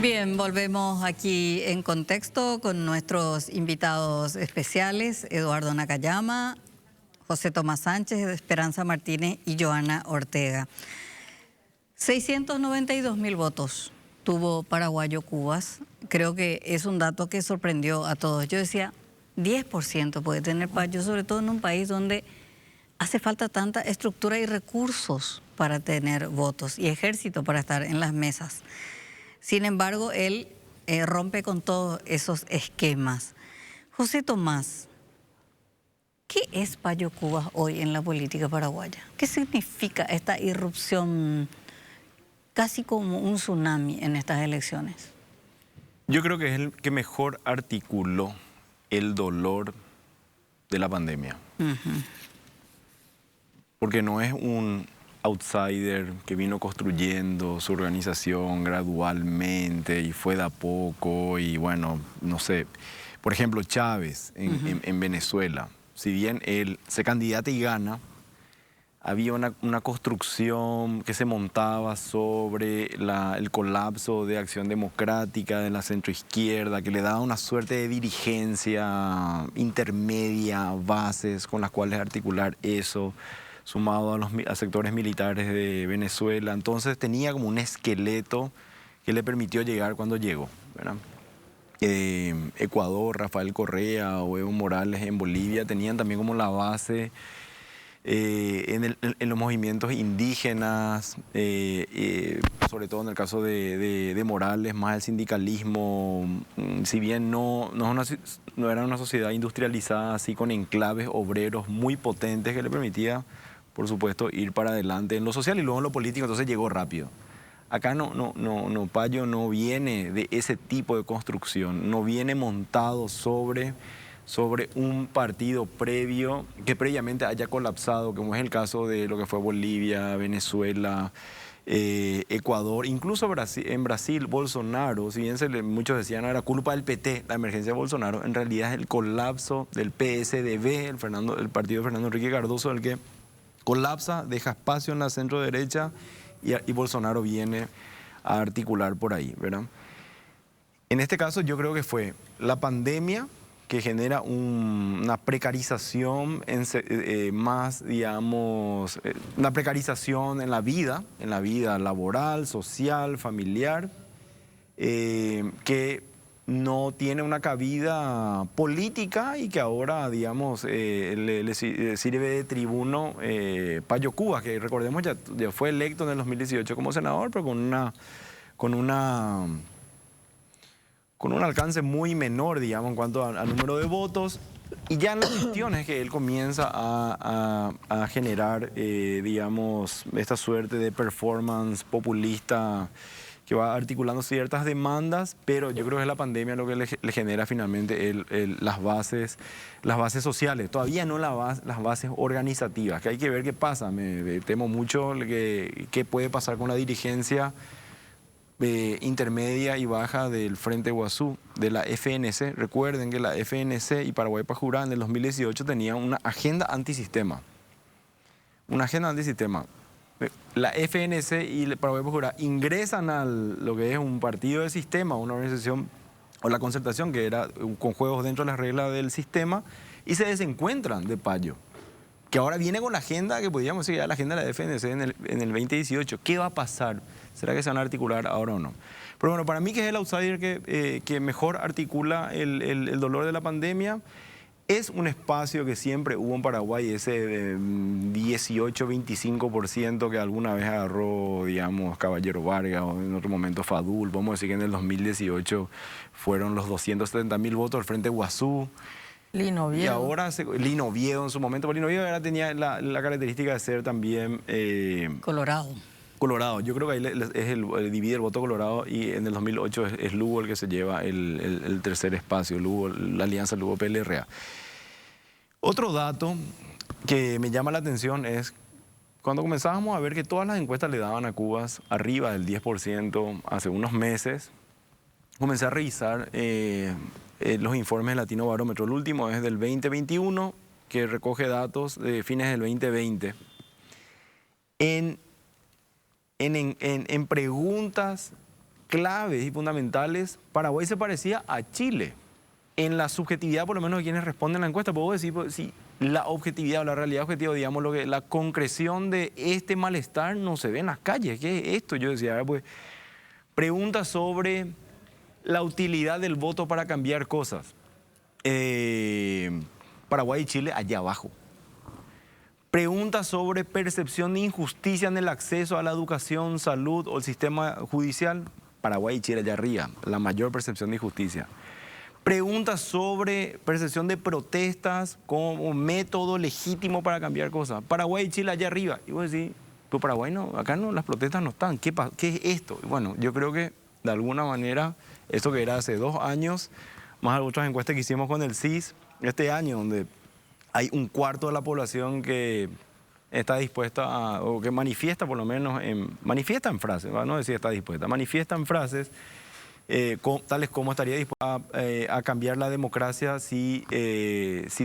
Bien, volvemos aquí en contexto con nuestros invitados especiales, Eduardo Nakayama, José Tomás Sánchez, Esperanza Martínez y Joana Ortega. 692.000 votos tuvo Paraguayo Cubas. Creo que es un dato que sorprendió a todos. Yo decía, 10% puede tener Payo, sobre todo en un país donde hace falta tanta estructura y recursos para tener votos y ejército para estar en las mesas. Sin embargo, él rompe con todos esos esquemas. José Tomás, ¿qué es Payo Cubas hoy en la política paraguaya? ¿Qué significa esta irrupción casi como un tsunami en estas elecciones? Yo creo que es el que mejor articuló el dolor de la pandemia. Porque no es un outsider que vino construyendo su organización gradualmente y fue de a poco y bueno, no sé. Por ejemplo, Chávez en Venezuela, si bien él se candidata y gana, había una construcción que se montaba sobre el colapso de Acción Democrática, de la centroizquierda, que le daba una suerte de dirigencia intermedia, bases con las cuales articular eso, sumado a sectores militares de Venezuela. Entonces tenía como un esqueleto que le permitió llegar cuando llegó, ¿verdad? Ecuador, Rafael Correa o Evo Morales en Bolivia tenían también como la base en los movimientos indígenas, sobre todo en el caso de Morales, más el sindicalismo, si bien no era una sociedad industrializada así con enclaves obreros muy potentes que le permitía, por supuesto, ir para adelante en lo social y luego en lo político, entonces llegó rápido. Acá Payo no viene de ese tipo de construcción, no viene montado sobre un partido previo que previamente haya colapsado, como es el caso de lo que fue Bolivia, Venezuela, Ecuador, incluso en Brasil, Bolsonaro, si bien muchos decían era culpa del PT, la emergencia de Bolsonaro, en realidad es el colapso del PSDB, el partido de Fernando Enrique Cardoso, el que colapsa, deja espacio en la centro derecha y Bolsonaro viene a articular por ahí, ¿verdad? En este caso yo creo que fue la pandemia que genera una precarización más, digamos, una precarización en la vida laboral, social, familiar, que no tiene una cabida política y que ahora, digamos, le sirve de tribuno Payo Cubas, que recordemos ya fue electo en el 2018 como senador, pero con un alcance muy menor, digamos, en cuanto al número de votos. Y ya en las cuestiones que él comienza a generar, digamos, esta suerte de performance populista que va articulando ciertas demandas, pero yo creo que es la pandemia lo que le genera finalmente las bases sociales, todavía no las bases organizativas, que hay que ver qué pasa. Me temo mucho qué puede pasar con la dirigencia intermedia y baja del Frente Guazú, de la FNC. Recuerden que la FNC y Paraguay Pajurá en el 2018 tenían una agenda antisistema. Una agenda antisistema. La FNC y Paraguay Pajurá ingresan a lo que es un partido de sistema, una organización o la concertación, que era con juegos dentro de las reglas del sistema, y se desencuentran de Payo, que ahora viene con la agenda, que podríamos decir ya la agenda de la FNC en el 2018. ¿Qué va a pasar? ¿Será que se van a articular ahora o no? Pero bueno, para mí, que es el outsider que mejor articula el dolor de la pandemia, es un espacio que siempre hubo en Paraguay, ese 18-25% que alguna vez agarró, digamos, Caballero Vargas, o en otro momento Fadul. Vamos a decir que en el 2018 fueron los 270.000 votos al Frente Guazú. Lino Oviedo. Y ahora, Lino Oviedo en su momento, pero Lino Oviedo ahora tenía la característica de ser también... Colorado. Colorado. Yo creo que ahí divide el voto colorado, y en el 2008 es Lugo el que se lleva el tercer espacio, Lugo, la alianza Lugo-PLRA. Otro dato que me llama la atención es cuando comenzábamos a ver que todas las encuestas le daban a Cubas arriba del 10% hace unos meses. Comencé a revisar los informes de Latino Barómetro. El último es del 2021, que recoge datos de fines del 2020. En preguntas claves y fundamentales, Paraguay se parecía a Chile. En la subjetividad, por lo menos, de quienes responden la encuesta. Puedo decir, si la objetividad o la realidad objetiva, digamos, la concreción de este malestar no se ve en las calles. ¿Qué es esto? Yo decía, pues, preguntas sobre la utilidad del voto para cambiar cosas. Paraguay y Chile allá abajo. Preguntas sobre percepción de injusticia en el acceso a la educación, salud o el sistema judicial. Paraguay y Chile allá arriba, la mayor percepción de injusticia. Preguntas sobre percepción de protestas como método legítimo para cambiar cosas. Paraguay y Chile allá arriba. Y vos decís, pero Paraguay no, acá no, las protestas no están. ¿Qué es esto? Bueno, yo creo que de alguna manera, esto que era hace 2 años, más otras encuestas que hicimos con el CIS, este año, donde hay un cuarto de la población que está dispuesta o que manifiesta por lo menos, manifiesta en frases, no decir está dispuesta, manifiesta en frases, tales como estaría dispuesta a cambiar la democracia si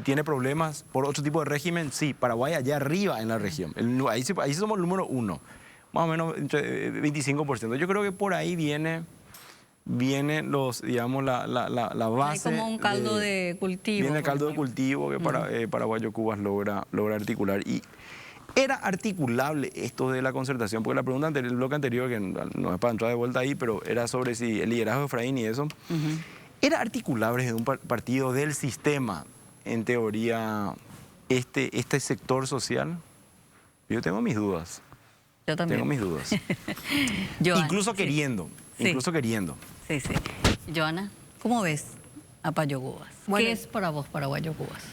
tiene problemas por otro tipo de régimen. Sí, Paraguay allá arriba en la región. Ahí somos el número 1, más o menos entre 25%. Yo creo que por ahí viene digamos, la base. Hay como un caldo de cultivo. Viene el caldo de cultivo que Paraguayo Cubas logra articular. Y ¿era articulable esto de la concertación? Porque la pregunta anterior, el bloque anterior, que no es para entrar de vuelta ahí, pero era sobre si el liderazgo de Efraín y eso. ¿Era articulable desde un partido del sistema, en teoría, este sector social? Yo tengo mis dudas. Yo también. Tengo mis dudas. Incluso queriendo. Sí. Incluso queriendo. Sí, sí. Joana, ¿cómo ves a Payo Cubas? Bueno, ¿qué es para vos Paraguayo Cubas?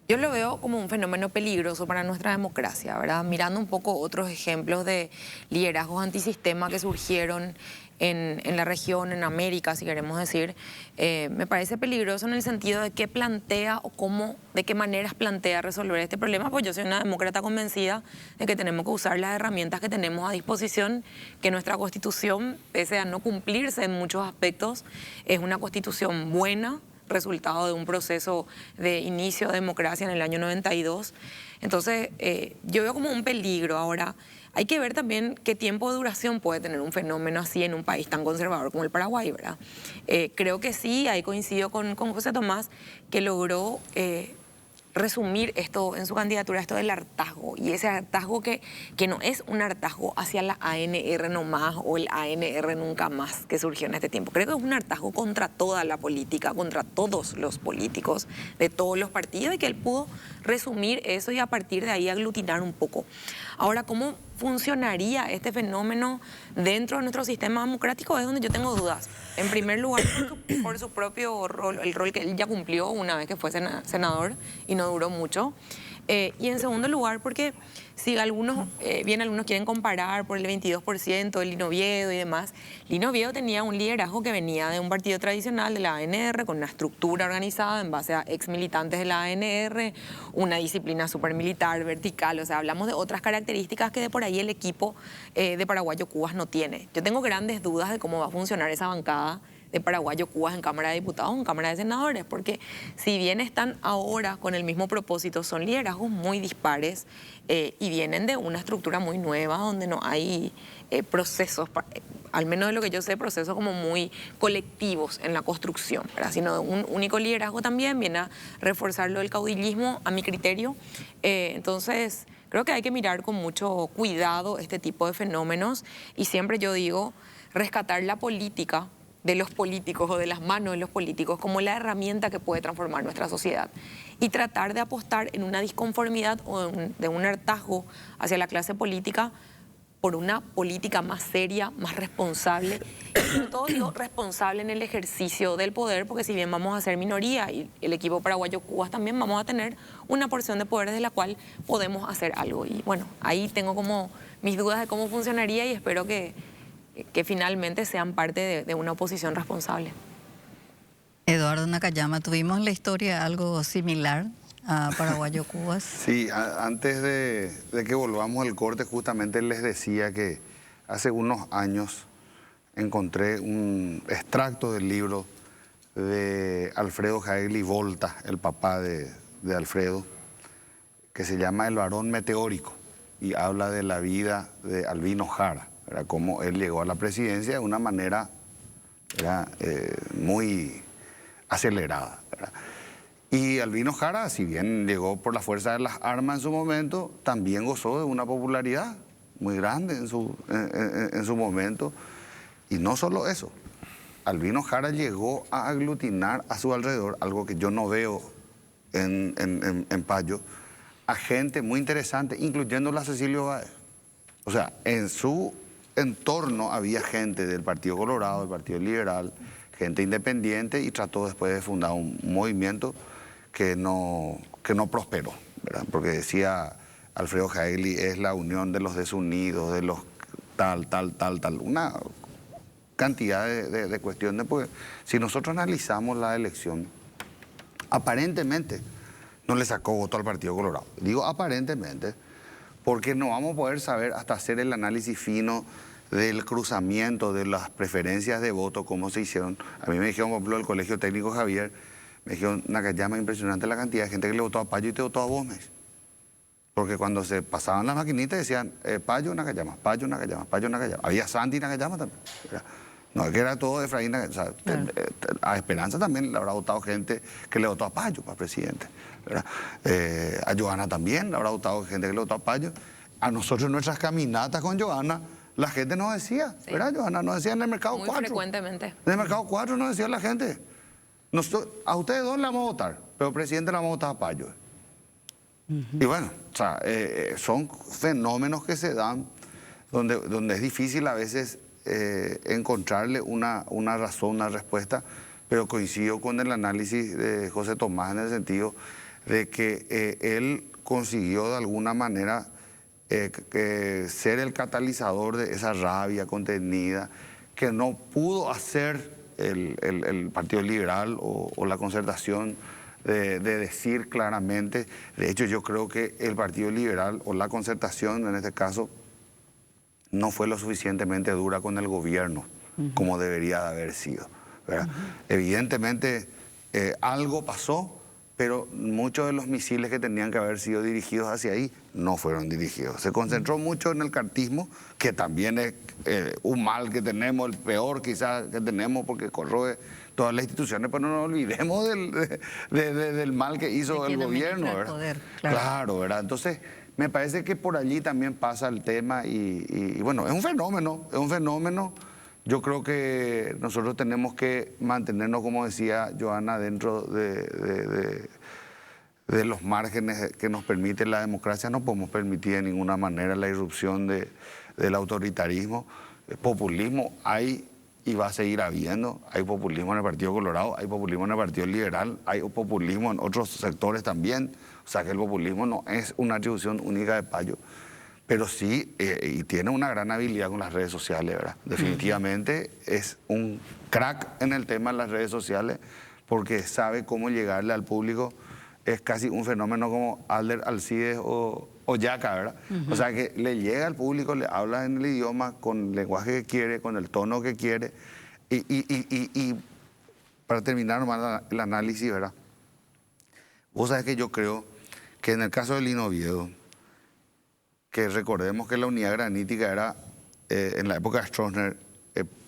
Yo lo veo como un fenómeno peligroso para nuestra democracia, ¿verdad? Mirando un poco otros ejemplos de liderazgos antisistema que surgieron en la región, en América, si queremos decir, me parece peligroso en el sentido de qué plantea o de qué maneras plantea resolver este problema, pues yo soy una demócrata convencida de que tenemos que usar las herramientas que tenemos a disposición, que nuestra Constitución, pese a no cumplirse en muchos aspectos, es una Constitución buena, resultado de un proceso de inicio de democracia en el año 92. Entonces, yo veo como un peligro. Ahora, hay que ver también qué tiempo de duración puede tener un fenómeno así en un país tan conservador como el Paraguay, ¿verdad? Creo que sí, ahí coincido con José Tomás, que logró resumir esto en su candidatura, esto del hartazgo, y ese hartazgo que no es un hartazgo hacia la ANR nomás o el ANR nunca más que surgió en este tiempo. Creo que es un hartazgo contra toda la política, contra todos los políticos de todos los partidos, y que él pudo resumir eso y a partir de ahí aglutinar un poco. Ahora, ¿cómo funcionaría este fenómeno dentro de nuestro sistema democrático? Es donde yo tengo dudas. En primer lugar, por su propio rol, el rol que él ya cumplió una vez que fue senador y no duró mucho. Y en segundo lugar, porque si algunos quieren comparar por el 22%, el Lino Oviedo y demás, Lino Oviedo tenía un liderazgo que venía de un partido tradicional de la ANR, con una estructura organizada en base a ex militantes de la ANR, una disciplina supermilitar, vertical, o sea, hablamos de otras características que de por ahí el equipo de Paraguayo Cubas no tiene. Yo tengo grandes dudas de cómo va a funcionar esa bancada de paraguayos cubas en Cámara de Diputados o en Cámara de Senadores, porque si bien están ahora con el mismo propósito, son liderazgos muy dispares y vienen de una estructura muy nueva donde no hay procesos, al menos de lo que yo sé, procesos como muy colectivos en la construcción, ¿verdad? Sino un único liderazgo también viene a reforzar lo del caudillismo, a mi criterio. Entonces, creo que hay que mirar con mucho cuidado este tipo de fenómenos y siempre yo digo, rescatar la política de los políticos o de las manos de los políticos como la herramienta que puede transformar nuestra sociedad y tratar de apostar en una disconformidad o de un hartazgo hacia la clase política por una política más seria, más responsable, y sobre todo digo responsable en el ejercicio del poder, porque si bien vamos a ser minoría y el equipo paraguayo Cubas también vamos a tener una porción de poder de la cual podemos hacer algo. Y bueno, ahí tengo como mis dudas de cómo funcionaría y espero que finalmente sean parte de una oposición responsable. Eduardo Nakayama, tuvimos la historia algo similar a Paraguayo Cubas. Sí, antes de que volvamos al corte, justamente les decía que hace unos años encontré un extracto del libro de Alfredo Jaegui Volta, el papá de Alfredo, que se llama El varón meteórico y habla de la vida de Albino Jara, ¿verdad? Cómo él llegó a la presidencia de una manera muy acelerada, ¿verdad? Y Albino Jara, si bien llegó por la fuerza de las armas en su momento, también gozó de una popularidad muy grande en su momento. Y no solo eso, Albino Jara llegó a aglutinar a su alrededor, algo que yo no veo en Payo, a gente muy interesante, incluyendo a Cecilio Báez. O sea, en su entorno había gente del Partido Colorado, del Partido Liberal, gente independiente, y trató después de fundar un movimiento que no prosperó, ¿verdad? Porque decía Alfredo Jaegui, es la unión de los desunidos, de los tal, una cantidad de cuestiones, porque si nosotros analizamos la elección, aparentemente no le sacó voto al Partido Colorado. Digo aparentemente, porque no vamos a poder saber hasta hacer el análisis fino del cruzamiento, de las preferencias de voto, cómo se hicieron. A mí me dijeron, por ejemplo, del Colegio Técnico Javier, me dijeron, Nakayama, impresionante la cantidad de gente que le votó a Payo y te votó a vos, me dice. Porque cuando se pasaban las maquinitas decían, Payo, Nakayama, Payo, Nakayama, Payo, Nakayama. Había Santi Nakayama también. No es que era todo Efraín Nakayama. O sea, a Esperanza también le habrá votado gente que le votó a Payo para presidente, ¿verdad? A Johanna también le habrá votado gente que le votó a Payo. A nosotros, nuestras caminatas con Johanna, la gente nos decía, sí, ¿verdad, Johanna? Nos decía en el Mercado 4. Muy frecuentemente. En el Mercado 4 nos decía la gente. Nosotros, a ustedes dos le vamos a votar, pero presidente le vamos a votar a Payo. Y bueno, o sea, son fenómenos que se dan donde es difícil a veces encontrarle una razón, una respuesta, pero coincido con el análisis de José Tomás en el sentido de que él consiguió de alguna manera ser el catalizador de esa rabia contenida que no pudo hacer el Partido Liberal o la Concertación de decir claramente. De hecho, yo creo que el Partido Liberal o la Concertación, en este caso, no fue lo suficientemente dura con el gobierno como debería de haber sido, ¿verdad? Evidentemente, algo pasó, pero muchos de los misiles que tenían que haber sido dirigidos hacia ahí no fueron dirigidos. Se concentró mucho en el cartismo, que también es un mal que tenemos, el peor quizás que tenemos, porque corroe todas las instituciones, pero no nos olvidemos del mal que hizo el gobierno, ¿verdad? Poder, claro, ¿verdad? Entonces, me parece que por allí también pasa el tema y bueno, es un fenómeno. Yo creo que nosotros tenemos que mantenernos, como decía Johanna, dentro de los márgenes que nos permite la democracia. No podemos permitir de ninguna manera la irrupción del autoritarismo. El populismo hay y va a seguir habiendo. Hay populismo en el Partido Colorado, hay populismo en el Partido Liberal, hay populismo en otros sectores también. O sea que el populismo no es una atribución única de Payo. Pero sí, y tiene una gran habilidad con las redes sociales, ¿verdad? Definitivamente es un crack en el tema de las redes sociales porque sabe cómo llegarle al público. Es casi un fenómeno como Alder Alcides o Yaca, ¿verdad? O sea que le llega al público, le habla en el idioma, con el lenguaje que quiere, con el tono que quiere y para terminar nomás el análisis, ¿verdad? Vos sabés que yo creo que en el caso de Lino Oviedo, que recordemos que la unidad granítica era, en la época de Stroessner,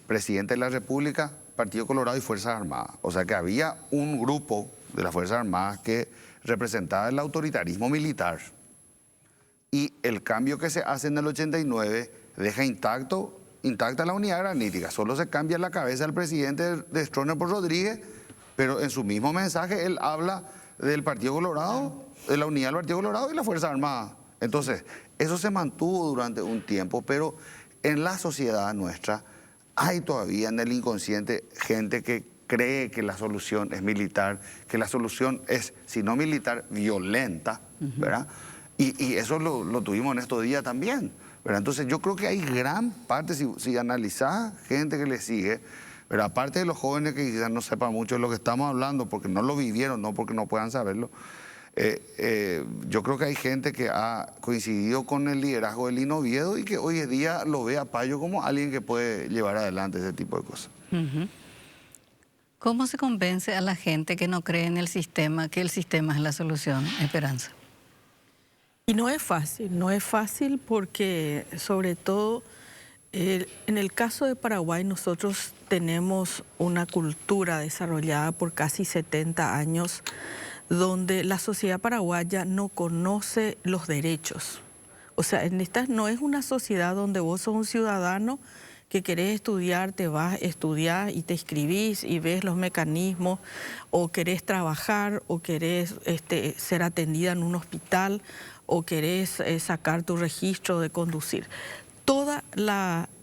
presidente de la República, Partido Colorado y Fuerzas Armadas. O sea que había un grupo de las Fuerzas Armadas que representaba el autoritarismo militar. Y el cambio que se hace en el 89 deja intacta la unidad granítica. Solo se cambia la cabeza del presidente de Stroessner por Rodríguez, pero en su mismo mensaje él habla del Partido Colorado, de la unidad del Partido Colorado y las Fuerzas Armadas. Entonces, eso se mantuvo durante un tiempo, pero en la sociedad nuestra hay todavía en el inconsciente gente que cree que la solución es militar, que la solución es, si no militar, violenta, ¿verdad? Y eso lo tuvimos en estos días también, ¿verdad? Entonces yo creo que hay gran parte, si analizás gente que le sigue, ¿verdad? Aparte de los jóvenes que quizás no sepan mucho de lo que estamos hablando, porque no lo vivieron, no porque no puedan saberlo, yo creo que hay gente que ha coincidido con el liderazgo de Lino Oviedo y que hoy en día lo ve a Payo como alguien que puede llevar adelante ese tipo de cosas. ¿Cómo se convence a la gente que no cree en el sistema, que el sistema es la solución, Esperanza? Y no es fácil porque sobre todo en el caso de Paraguay nosotros tenemos una cultura desarrollada por casi 70 años donde la sociedad paraguaya no conoce los derechos. O sea, esta no es una sociedad donde vos sos un ciudadano que querés estudiar, te vas a estudiar y te inscribís y ves los mecanismos, o querés trabajar, o querés ser atendida en un hospital, o querés sacar tu registro de conducir.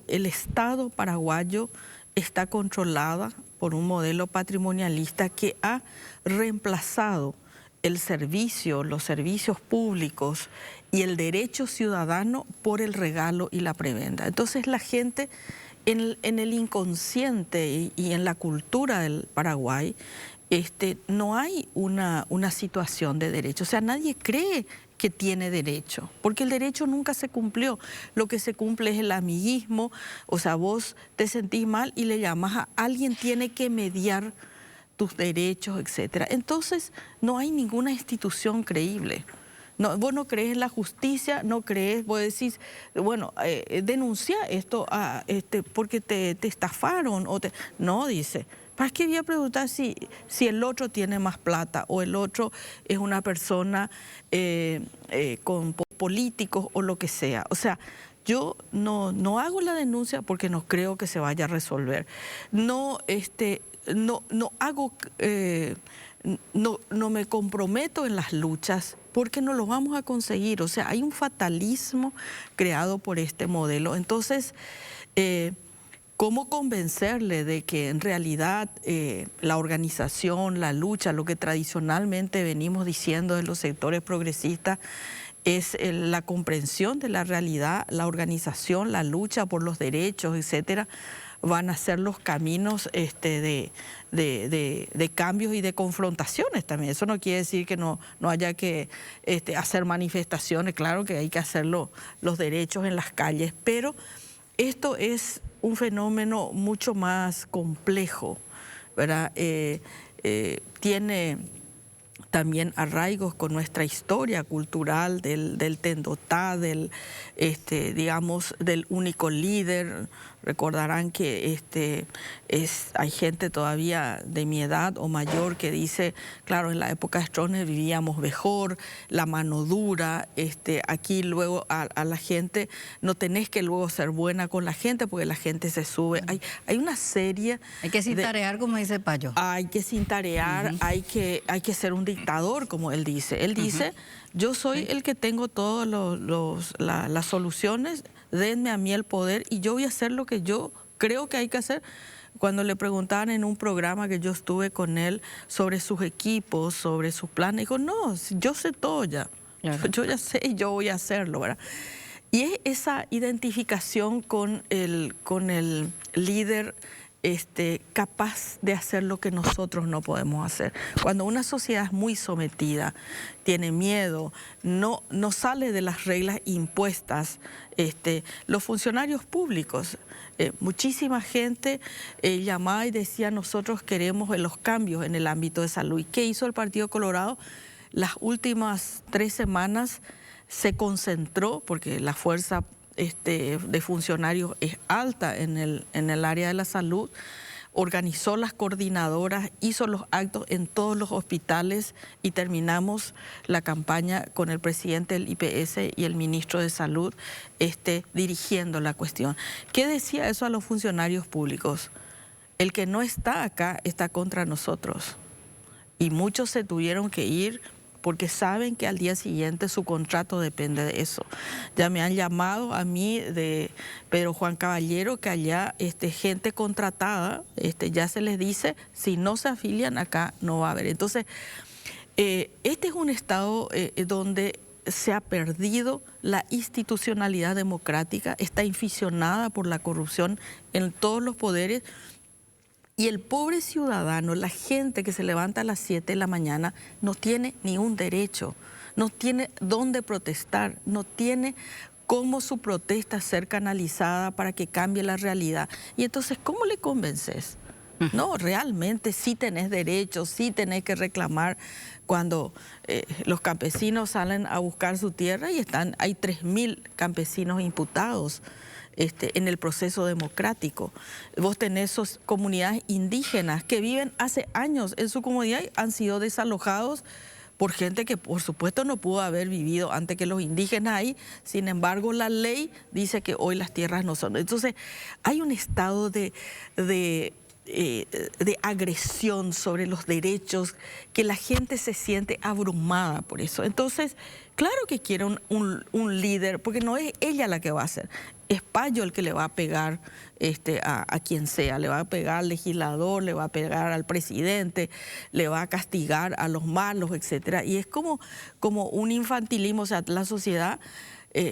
El Estado paraguayo está controlada por un modelo patrimonialista que ha reemplazado el servicio, los servicios públicos y el derecho ciudadano por el regalo y la prebenda. Entonces la gente en el inconsciente y en la cultura del Paraguay no hay una situación de derecho. O sea, nadie cree que tiene derecho, porque el derecho nunca se cumplió. Lo que se cumple es el amiguismo, o sea, vos te sentís mal y le llamas a alguien, tiene que mediar tus derechos, etc. Entonces, no hay ninguna institución creíble. No, vos no crees en la justicia, no crees, vos decís, bueno, denuncia esto porque te estafaron. No, dice. ¿Para qué voy a preguntar si el otro tiene más plata o el otro es una persona con políticos o lo que sea? O sea, yo no hago la denuncia porque no creo que se vaya a resolver. No me comprometo en las luchas porque no lo vamos a conseguir. O sea, hay un fatalismo creado por este modelo. Entonces, ¿cómo convencerle de que en realidad la organización, la lucha, lo que tradicionalmente venimos diciendo de los sectores progresistas es la comprensión de la realidad, la organización, la lucha por los derechos, etcétera, van a ser los caminos de cambios y de confrontaciones también? Eso no quiere decir que no haya que hacer manifestaciones, claro que hay que hacer los derechos en las calles, pero esto es un fenómeno mucho más complejo, ¿verdad? Tiene también arraigos con nuestra historia cultural del Tendotá, digamos, del único líder. Recordarán que hay gente todavía de mi edad o mayor que dice, claro, en la época de Stroessner vivíamos mejor, la mano dura, aquí luego a la gente, no tenés que luego ser buena con la gente porque la gente se sube. Hay una serie... Hay que cintarear, como dice Payo. Hay que cintarear, hay que ser un dictador, como él dice. Él dice, yo soy el que tengo todas las soluciones, denme a mí el poder y yo voy a hacer lo que yo creo que hay que hacer. Cuando le preguntaban en un programa que yo estuve con él sobre sus equipos, sobre sus planes, dijo, no, yo sé todo ya. Claro. Yo ya sé y yo voy a hacerlo, ¿verdad? Y es esa identificación con el líder capaz de hacer lo que nosotros no podemos hacer. Cuando una sociedad es muy sometida, tiene miedo, no sale de las reglas impuestas, los funcionarios públicos, muchísima gente llamaba y decía: nosotros queremos los cambios en el ámbito de salud. ¿Y qué hizo el Partido Colorado? Las últimas 3 semanas se concentró, porque la fuerza de funcionarios es alta en el área de la salud, organizó las coordinadoras, hizo los actos en todos los hospitales y terminamos la campaña con el presidente del IPS y el ministro de Salud dirigiendo la cuestión. ¿Qué decía eso a los funcionarios públicos? El que no está acá está contra nosotros. Y muchos se tuvieron que ir porque saben que al día siguiente su contrato depende de eso. Ya me han llamado a mí de Pedro Juan Caballero, que allá gente contratada, ya se les dice, si no se afilian acá no va a haber. Entonces, este es un estado donde se ha perdido la institucionalidad democrática, está inficionada por la corrupción en todos los poderes. Y el pobre ciudadano, la gente que se levanta a las 7 de la mañana, no tiene ni un derecho, no tiene dónde protestar, no tiene cómo su protesta ser canalizada para que cambie la realidad. Y entonces, ¿cómo le convences? No, realmente sí tenés derechos, sí tenés que reclamar cuando los campesinos salen a buscar su tierra y hay 3.000 campesinos imputados en el proceso democrático. Vos tenés comunidades indígenas que viven hace años en su comunidad y han sido desalojados por gente que por supuesto no pudo haber vivido antes que los indígenas ahí. Sin embargo, la ley dice que hoy las tierras no son. Entonces, hay un estado de agresión sobre los derechos, que la gente se siente abrumada por eso. Entonces, claro que quiere un líder, porque no es ella la que va a hacer, es Payo el que le va a pegar a quien sea, le va a pegar al legislador, le va a pegar al presidente, le va a castigar a los malos, etcétera. Y es como un infantilismo, o sea, la sociedad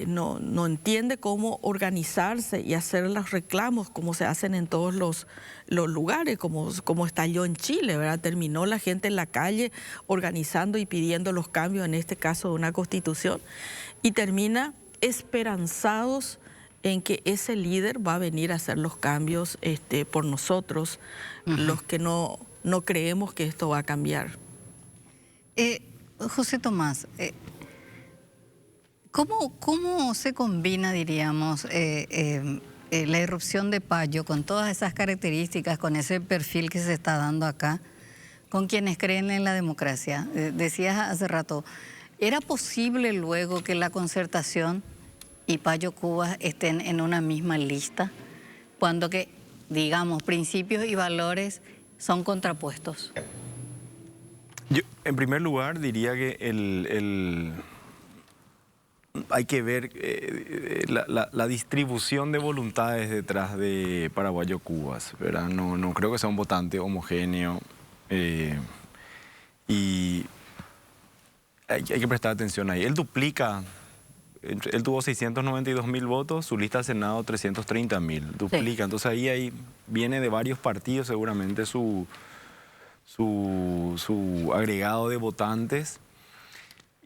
no entiende cómo organizarse y hacer los reclamos como se hacen en todos los lugares, como estalló en Chile, ¿verdad? Terminó la gente en la calle organizando y pidiendo los cambios, en este caso de una constitución, y termina esperanzados en que ese líder va a venir a hacer los cambios por nosotros, los que no creemos que esto va a cambiar. José Tomás, ¿cómo se combina, diríamos, la irrupción de Payo con todas esas características, con ese perfil que se está dando acá, con quienes creen en la democracia? Decías hace rato, ¿era posible luego que la Concertación y Payo Cubas estén en una misma lista, cuando que, digamos, principios y valores son contrapuestos? Yo, en primer lugar, diría que hay que ver la distribución de voluntades detrás de Paraguayo Cubas, ¿verdad? No creo que sea un votante homogéneo y hay que prestar atención ahí. Él tuvo 692.000 votos, su lista al Senado 330.000, duplica. Sí. Entonces ahí viene de varios partidos seguramente su agregado de votantes.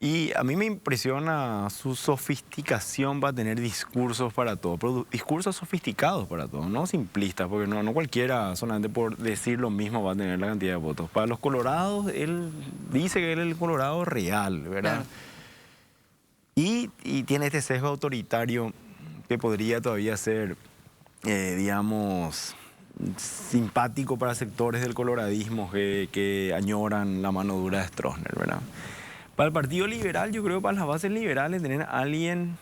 Y a mí me impresiona su sofisticación para tener discursos para todo, pero discursos sofisticados para todo, no simplistas, porque no cualquiera solamente por decir lo mismo va a tener la cantidad de votos. Para los colorados, él dice que él es el colorado real, ¿verdad? Claro. Y tiene este sesgo autoritario que podría todavía ser, digamos, simpático para sectores del coloradismo que añoran la mano dura de Stroessner, ¿verdad? Para el Partido Liberal, yo creo que para las bases liberales tener a alguien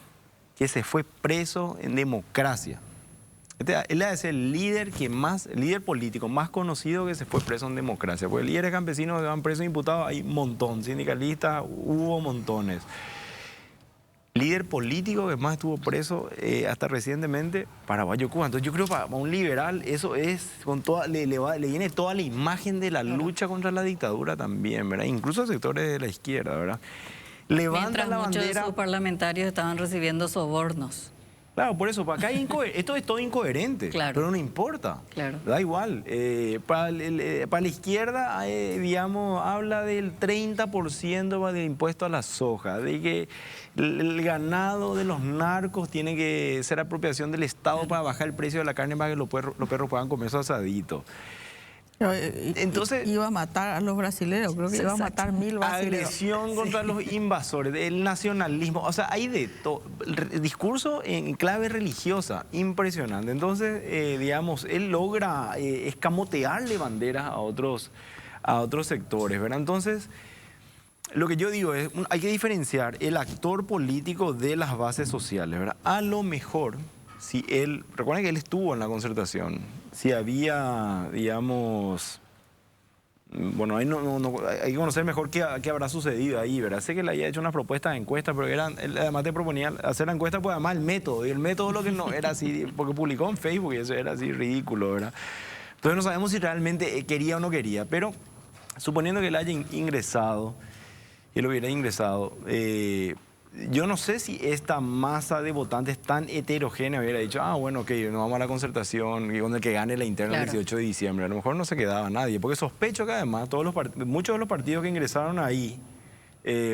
que se fue preso en democracia. Él es el líder político más conocido que se fue preso en democracia. Porque líderes campesinos que van presos imputados hay un montón, sindicalistas hubo montones. Líder político que más estuvo preso hasta recientemente, Paraguayo Cubas. Entonces yo creo que para un liberal eso es, le viene toda la imagen de la lucha contra la dictadura también, ¿verdad? Incluso sectores de la izquierda, ¿verdad? Levanta mientras la muchos bandera. de sus parlamentarios estaban recibiendo sobornos Claro, por eso, acá esto es todo incoherente, Claro. pero no importa, Claro. da igual. Para la izquierda, digamos, habla del 30% del impuesto a la soja, de que el ganado de los narcos tiene que ser apropiación del Estado para bajar el precio de la carne para que los perros puedan comer su asadito. Entonces, iba a matar a los brasileños, creo que iba a matar 1000 brasileños. agresión contra los invasores, el nacionalismo, o sea, hay de todo, el discurso en clave religiosa, impresionante. Entonces, digamos, él logra escamotearle banderas a otros sectores, ¿verdad? Entonces, lo que yo digo es, hay que diferenciar el actor político de las bases sociales, ¿verdad? A lo mejor, si él, recuerden que él estuvo en la concertación, si había, digamos, bueno, ahí hay que conocer mejor qué habrá sucedido ahí, ¿verdad? Sé que le había hecho unas propuestas de encuesta, pero él además te proponía hacer la encuesta, pues además el método, y el método lo que no era así, porque publicó en Facebook y eso era así ridículo, ¿verdad? Entonces no sabemos si realmente quería o no quería, pero suponiendo que él haya ingresado, él hubiera ingresado, yo no sé si esta masa de votantes tan heterogénea hubiera dicho, bueno, ok, nos vamos a la concertación y con el que gane la interna el 18 de diciembre. A lo mejor no se quedaba nadie, porque sospecho que además muchos de los partidos que ingresaron ahí,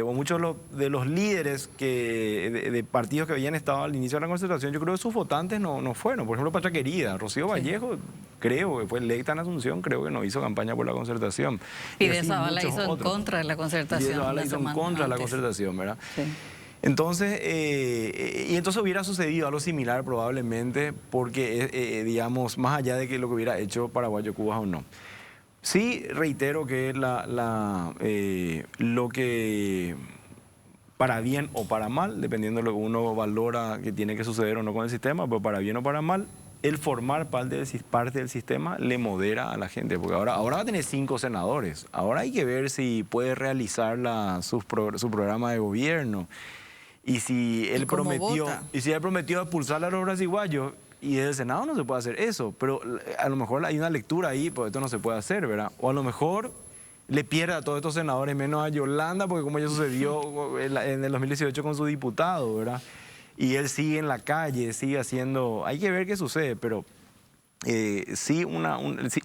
o muchos de los líderes de partidos que habían estado al inicio de la concertación, yo creo que sus votantes no fueron. Por ejemplo, Patria Querida, Rocío Vallejo, creo que fue electa en Asunción, creo que no hizo campaña por la concertación. Fidel Zavala hizo en contra de la concertación. Fidel Zavala hizo en contra de la concertación, ¿verdad? Sí. Entonces, entonces hubiera sucedido algo similar probablemente porque, digamos, más allá de que lo que hubiera hecho Paraguayo Cuba o no. Sí, reitero que lo que, para bien o para mal, dependiendo de lo que uno valora que tiene que suceder o no con el sistema, pero para bien o para mal, el formar parte del sistema le modera a la gente, porque ahora va a tener 5 senadores. Ahora hay que ver si puede realizar su programa de gobierno. Y si él prometió expulsar a los brasileños, y desde el Senado no se puede hacer eso, pero a lo mejor hay una lectura ahí, pues esto no se puede hacer, ¿verdad? O a lo mejor le pierde a todos estos senadores, menos a Yolanda, porque como ya sucedió en el 2018 con su diputado, ¿verdad? Y él sigue en la calle, sigue haciendo... Hay que ver qué sucede, pero sí,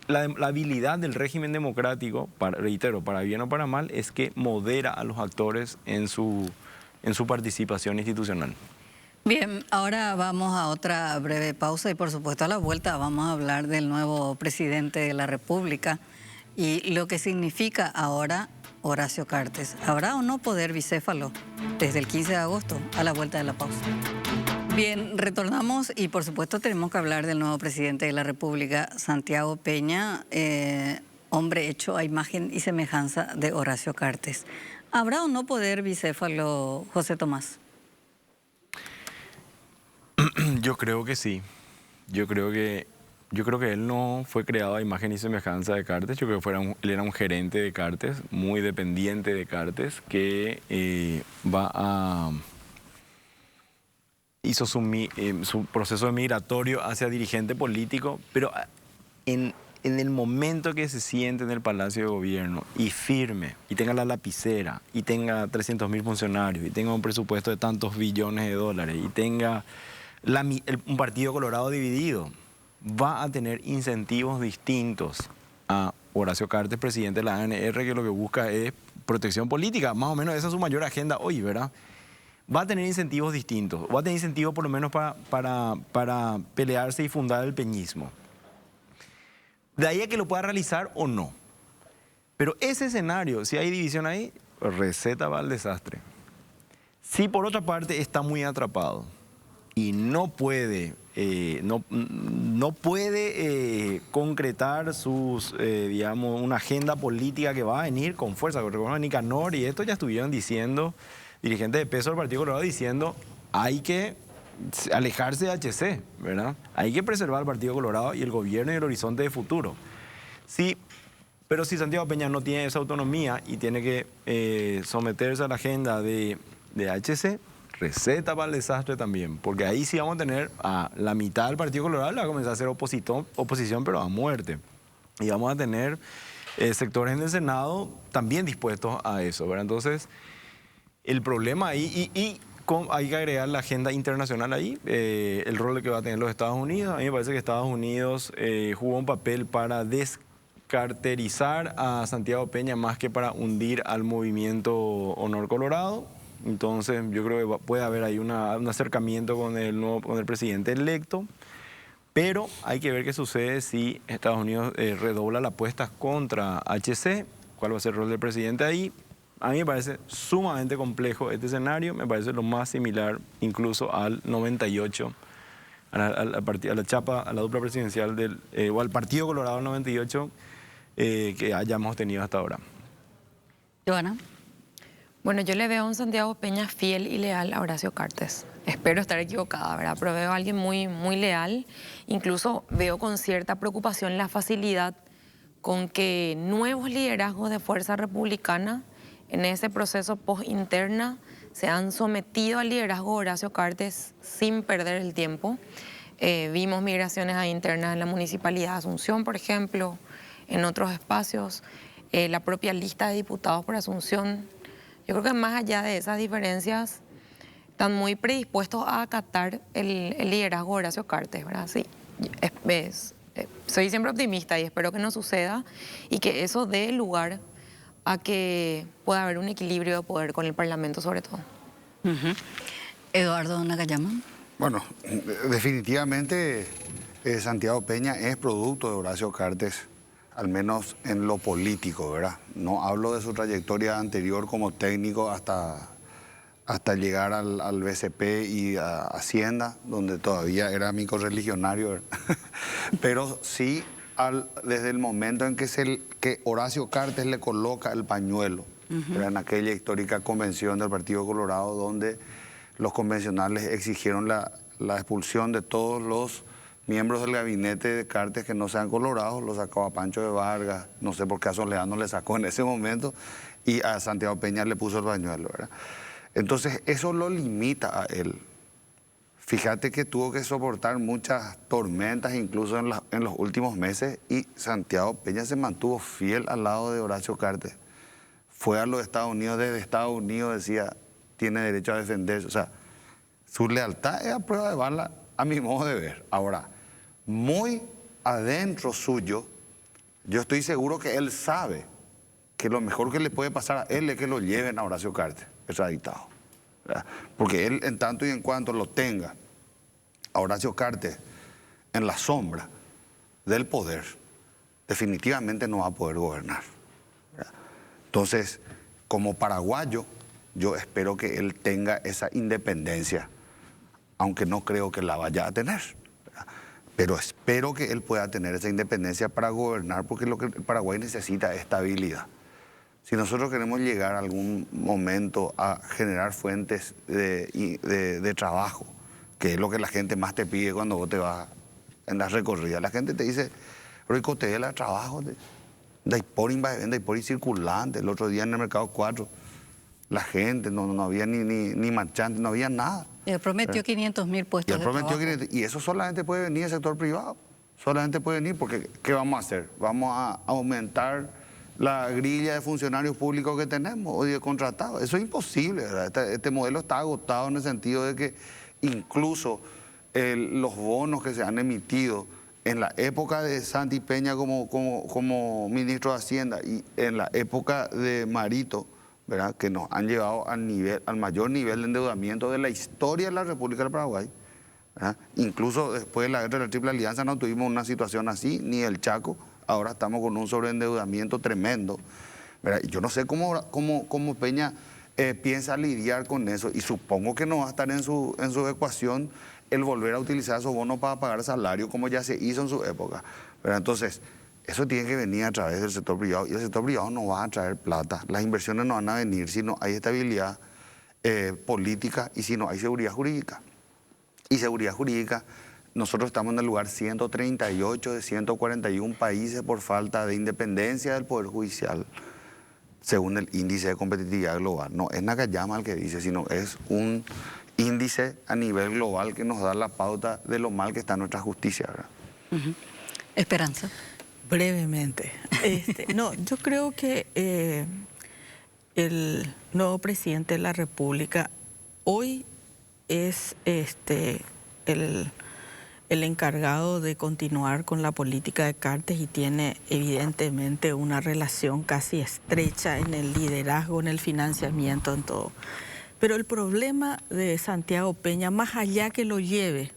la habilidad del régimen democrático, reitero, para bien o para mal, es que modera a los actores en su participación institucional. Bien, ahora vamos a otra breve pausa y por supuesto a la vuelta vamos a hablar del nuevo presidente de la República y lo que significa ahora Horacio Cartes. ¿Habrá o no poder bicéfalo desde el 15 de agosto a la vuelta de la pausa? Bien, retornamos y por supuesto tenemos que hablar del nuevo presidente de la República, Santiago Peña, hombre hecho a imagen y semejanza de Horacio Cartes. ¿Habrá o no poder bicéfalo, José Tomás? Yo creo que sí. Yo creo que él no fue creado a imagen y semejanza de Cartes. Yo creo que él era un gerente de Cartes, muy dependiente de Cartes, que hizo su proceso migratorio hacia dirigente político, pero en el momento que se siente en el Palacio de Gobierno y firme, y tenga la lapicera, y tenga 300.000 funcionarios, y tenga un presupuesto de tantos billones de dólares, y tenga un partido colorado dividido, va a tener incentivos distintos a Horacio Cartes, presidente de la ANR, que lo que busca es protección política. Más o menos esa es su mayor agenda hoy, ¿verdad? Va a tener incentivos distintos, va a tener incentivos por lo menos para pelearse y fundar el peñismo. De ahí a que lo pueda realizar o no. Pero ese escenario, si hay división ahí, receta va al desastre. Si por otra parte está muy atrapado y no puede concretar digamos, una agenda política que va a venir con fuerza. Porque Nicanor y esto ya estuvieron diciendo, dirigentes de peso del Partido Colorado, diciendo hay que alejarse de HC, ¿verdad? Hay que preservar el Partido Colorado y el gobierno y el horizonte de futuro. Sí, pero si Santiago Peña no tiene esa autonomía y tiene que someterse a la agenda de HC, receta para el desastre también, porque ahí sí vamos a tener a la mitad del Partido Colorado, le va a comenzar a hacer oposición, pero a muerte. Y vamos a tener sectores en el Senado también dispuestos a eso, ¿verdad? Entonces, el problema ahí, y hay que agregar la agenda internacional ahí, el rol que va a tener los Estados Unidos. A mí me parece que Estados Unidos jugó un papel para descarterizar a Santiago Peña más que para hundir al movimiento Honor Colorado. Entonces yo creo que puede haber ahí un acercamiento con el presidente electo. Pero hay que ver qué sucede si Estados Unidos redobla la apuesta contra HC, cuál va a ser el rol del presidente ahí. A mí me parece sumamente complejo este escenario, me parece lo más similar incluso al 98, a la chapa, a la dupla presidencial o al Partido Colorado 98 que hayamos tenido hasta ahora. Joana. Bueno, yo le veo a un Santiago Peña fiel y leal a Horacio Cartes. Espero estar equivocada, ¿verdad? Pero veo a alguien muy, muy leal. Incluso veo con cierta preocupación la facilidad con que nuevos liderazgos de Fuerza Republicana en ese proceso post-interna se han sometido al liderazgo de Horacio Cartes sin perder el tiempo. Vimos migraciones ahí internas en la Municipalidad de Asunción, por ejemplo, en otros espacios. La propia lista de diputados por Asunción. Yo creo que más allá de esas diferencias, están muy predispuestos a acatar el liderazgo de Horacio Cartes, ¿verdad? Sí, soy siempre optimista y espero que no suceda y que eso dé lugar a que pueda haber un equilibrio de poder con el Parlamento sobre todo. Eduardo Nakayama. Bueno, definitivamente Santiago Peña es producto de Horacio Cartes, al menos en lo político, ¿verdad? No hablo de su trayectoria anterior como técnico hasta llegar al BCP y a Hacienda, donde todavía era mi correligionario, ¿verdad? Pero sí desde el momento en que Horacio Cartes le coloca el pañuelo, en aquella histórica convención del Partido Colorado, donde los convencionales exigieron la expulsión de todos los miembros del gabinete de Cartes que no sean colorados, lo sacó a Pancho de Vargas, no sé por qué a Soledad le sacó en ese momento, y a Santiago Peña le puso el pañuelo, ¿verdad? Entonces eso lo limita a él. Fíjate que tuvo que soportar muchas tormentas incluso en los últimos meses, y Santiago Peña se mantuvo fiel al lado de Horacio Cartes. Fue a los Estados Unidos, desde Estados Unidos decía, tiene derecho a defenderse. O sea, su lealtad es a prueba de bala, a mi modo de ver. Ahora, muy adentro suyo, yo estoy seguro que él sabe que lo mejor que le puede pasar a él es que lo lleven a Horacio Cartes extraditado, ¿verdad? Porque él, en tanto y en cuanto lo tenga a Horacio Cartes en la sombra del poder, definitivamente no va a poder gobernar, ¿verdad? Entonces, como paraguayo, yo espero que él tenga esa independencia, aunque no creo que la vaya a tener, ¿verdad? Pero espero que él pueda tener esa independencia para gobernar, porque lo que el Paraguay necesita es estabilidad. Si nosotros queremos llegar a algún momento a generar fuentes de trabajo, que es lo que la gente más te pide cuando vos te vas en las recorridas, la gente te dice, Rico, te dé el trabajo, de por circulante. El otro día en el Mercado 4, la gente, no había ni marchante, no había nada. Él prometió 500.000 puestos de trabajo. Y eso solamente puede venir del sector privado. Solamente puede venir porque, ¿qué vamos a hacer? Vamos a aumentar la grilla de funcionarios públicos que tenemos o de contratados. Eso es imposible, ¿verdad? Este modelo está agotado en el sentido de que incluso los bonos que se han emitido en la época de Santi Peña como ministro de Hacienda y en la época de Marito, ¿verdad?, que nos han llevado al mayor nivel de endeudamiento de la historia de la República del Paraguay, ¿verdad? Incluso después de la guerra de la Triple Alianza no tuvimos una situación así, ni el Chaco. Ahora estamos con un sobreendeudamiento tremendo, ¿verdad? Y yo no sé cómo Peña piensa lidiar con eso, y supongo que no va a estar en su ecuación el volver a utilizar esos bonos para pagar salario como ya se hizo en su época, ¿verdad? Entonces, eso tiene que venir a través del sector privado, y el sector privado no va a traer plata. Las inversiones no van a venir si no hay estabilidad política y si no hay seguridad jurídica. Y seguridad jurídica, nosotros estamos en el lugar 138 de 141 países por falta de independencia del Poder Judicial, según el índice de competitividad global. No es Nakayama el que dice, sino es un índice a nivel global que nos da la pauta de lo mal que está nuestra justicia, ¿verdad? Esperanza. Brevemente. No, yo creo que el nuevo presidente de la República hoy es el encargado de continuar con la política de Cartes y tiene evidentemente una relación casi estrecha en el liderazgo, en el financiamiento, en todo. Pero el problema de Santiago Peña, más allá que lo lleve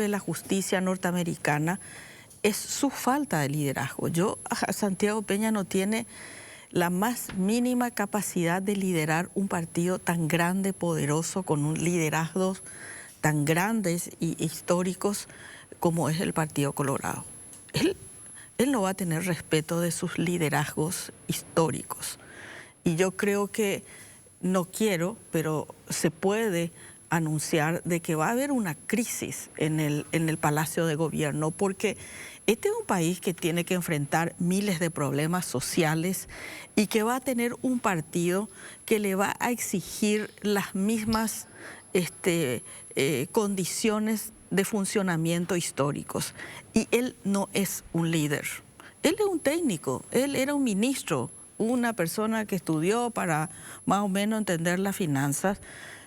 la justicia norteamericana, es su falta de liderazgo. Santiago Peña no tiene la más mínima capacidad de liderar un partido tan grande, poderoso, con un liderazgo tan grandes y históricos como es el Partido Colorado. Él no va a tener respeto de sus liderazgos históricos. Y yo creo que, no quiero, pero se puede anunciar de que va a haber una crisis en el Palacio de Gobierno, porque este es un país que tiene que enfrentar miles de problemas sociales y que va a tener un partido que le va a exigir las mismas condiciones de funcionamiento históricos. Y él no es un líder, él es un técnico, él era un ministro, una persona que estudió para más o menos entender las finanzas,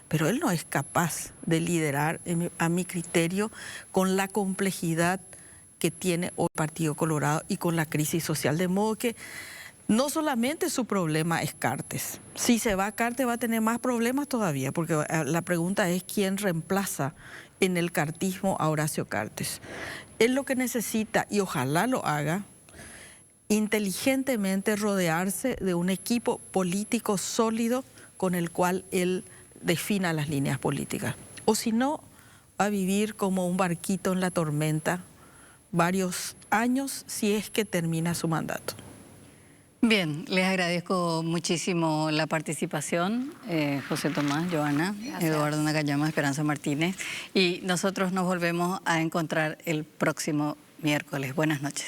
pero él no es capaz de liderar, a mi criterio, con la complejidad que tiene hoy el Partido Colorado y con la crisis social. De modo que no solamente su problema es Cartes. Si se va a Cartes va a tener más problemas todavía, porque la pregunta es quién reemplaza en el cartismo a Horacio Cartes. Él lo que necesita, y ojalá lo haga, inteligentemente rodearse de un equipo político sólido con el cual él defina las líneas políticas. O si no, va a vivir como un barquito en la tormenta varios años si es que termina su mandato. Bien, les agradezco muchísimo la participación, José Tomás, Joana, gracias. Eduardo Nakayama, Esperanza Martínez, y nosotros nos volvemos a encontrar el próximo miércoles. Buenas noches.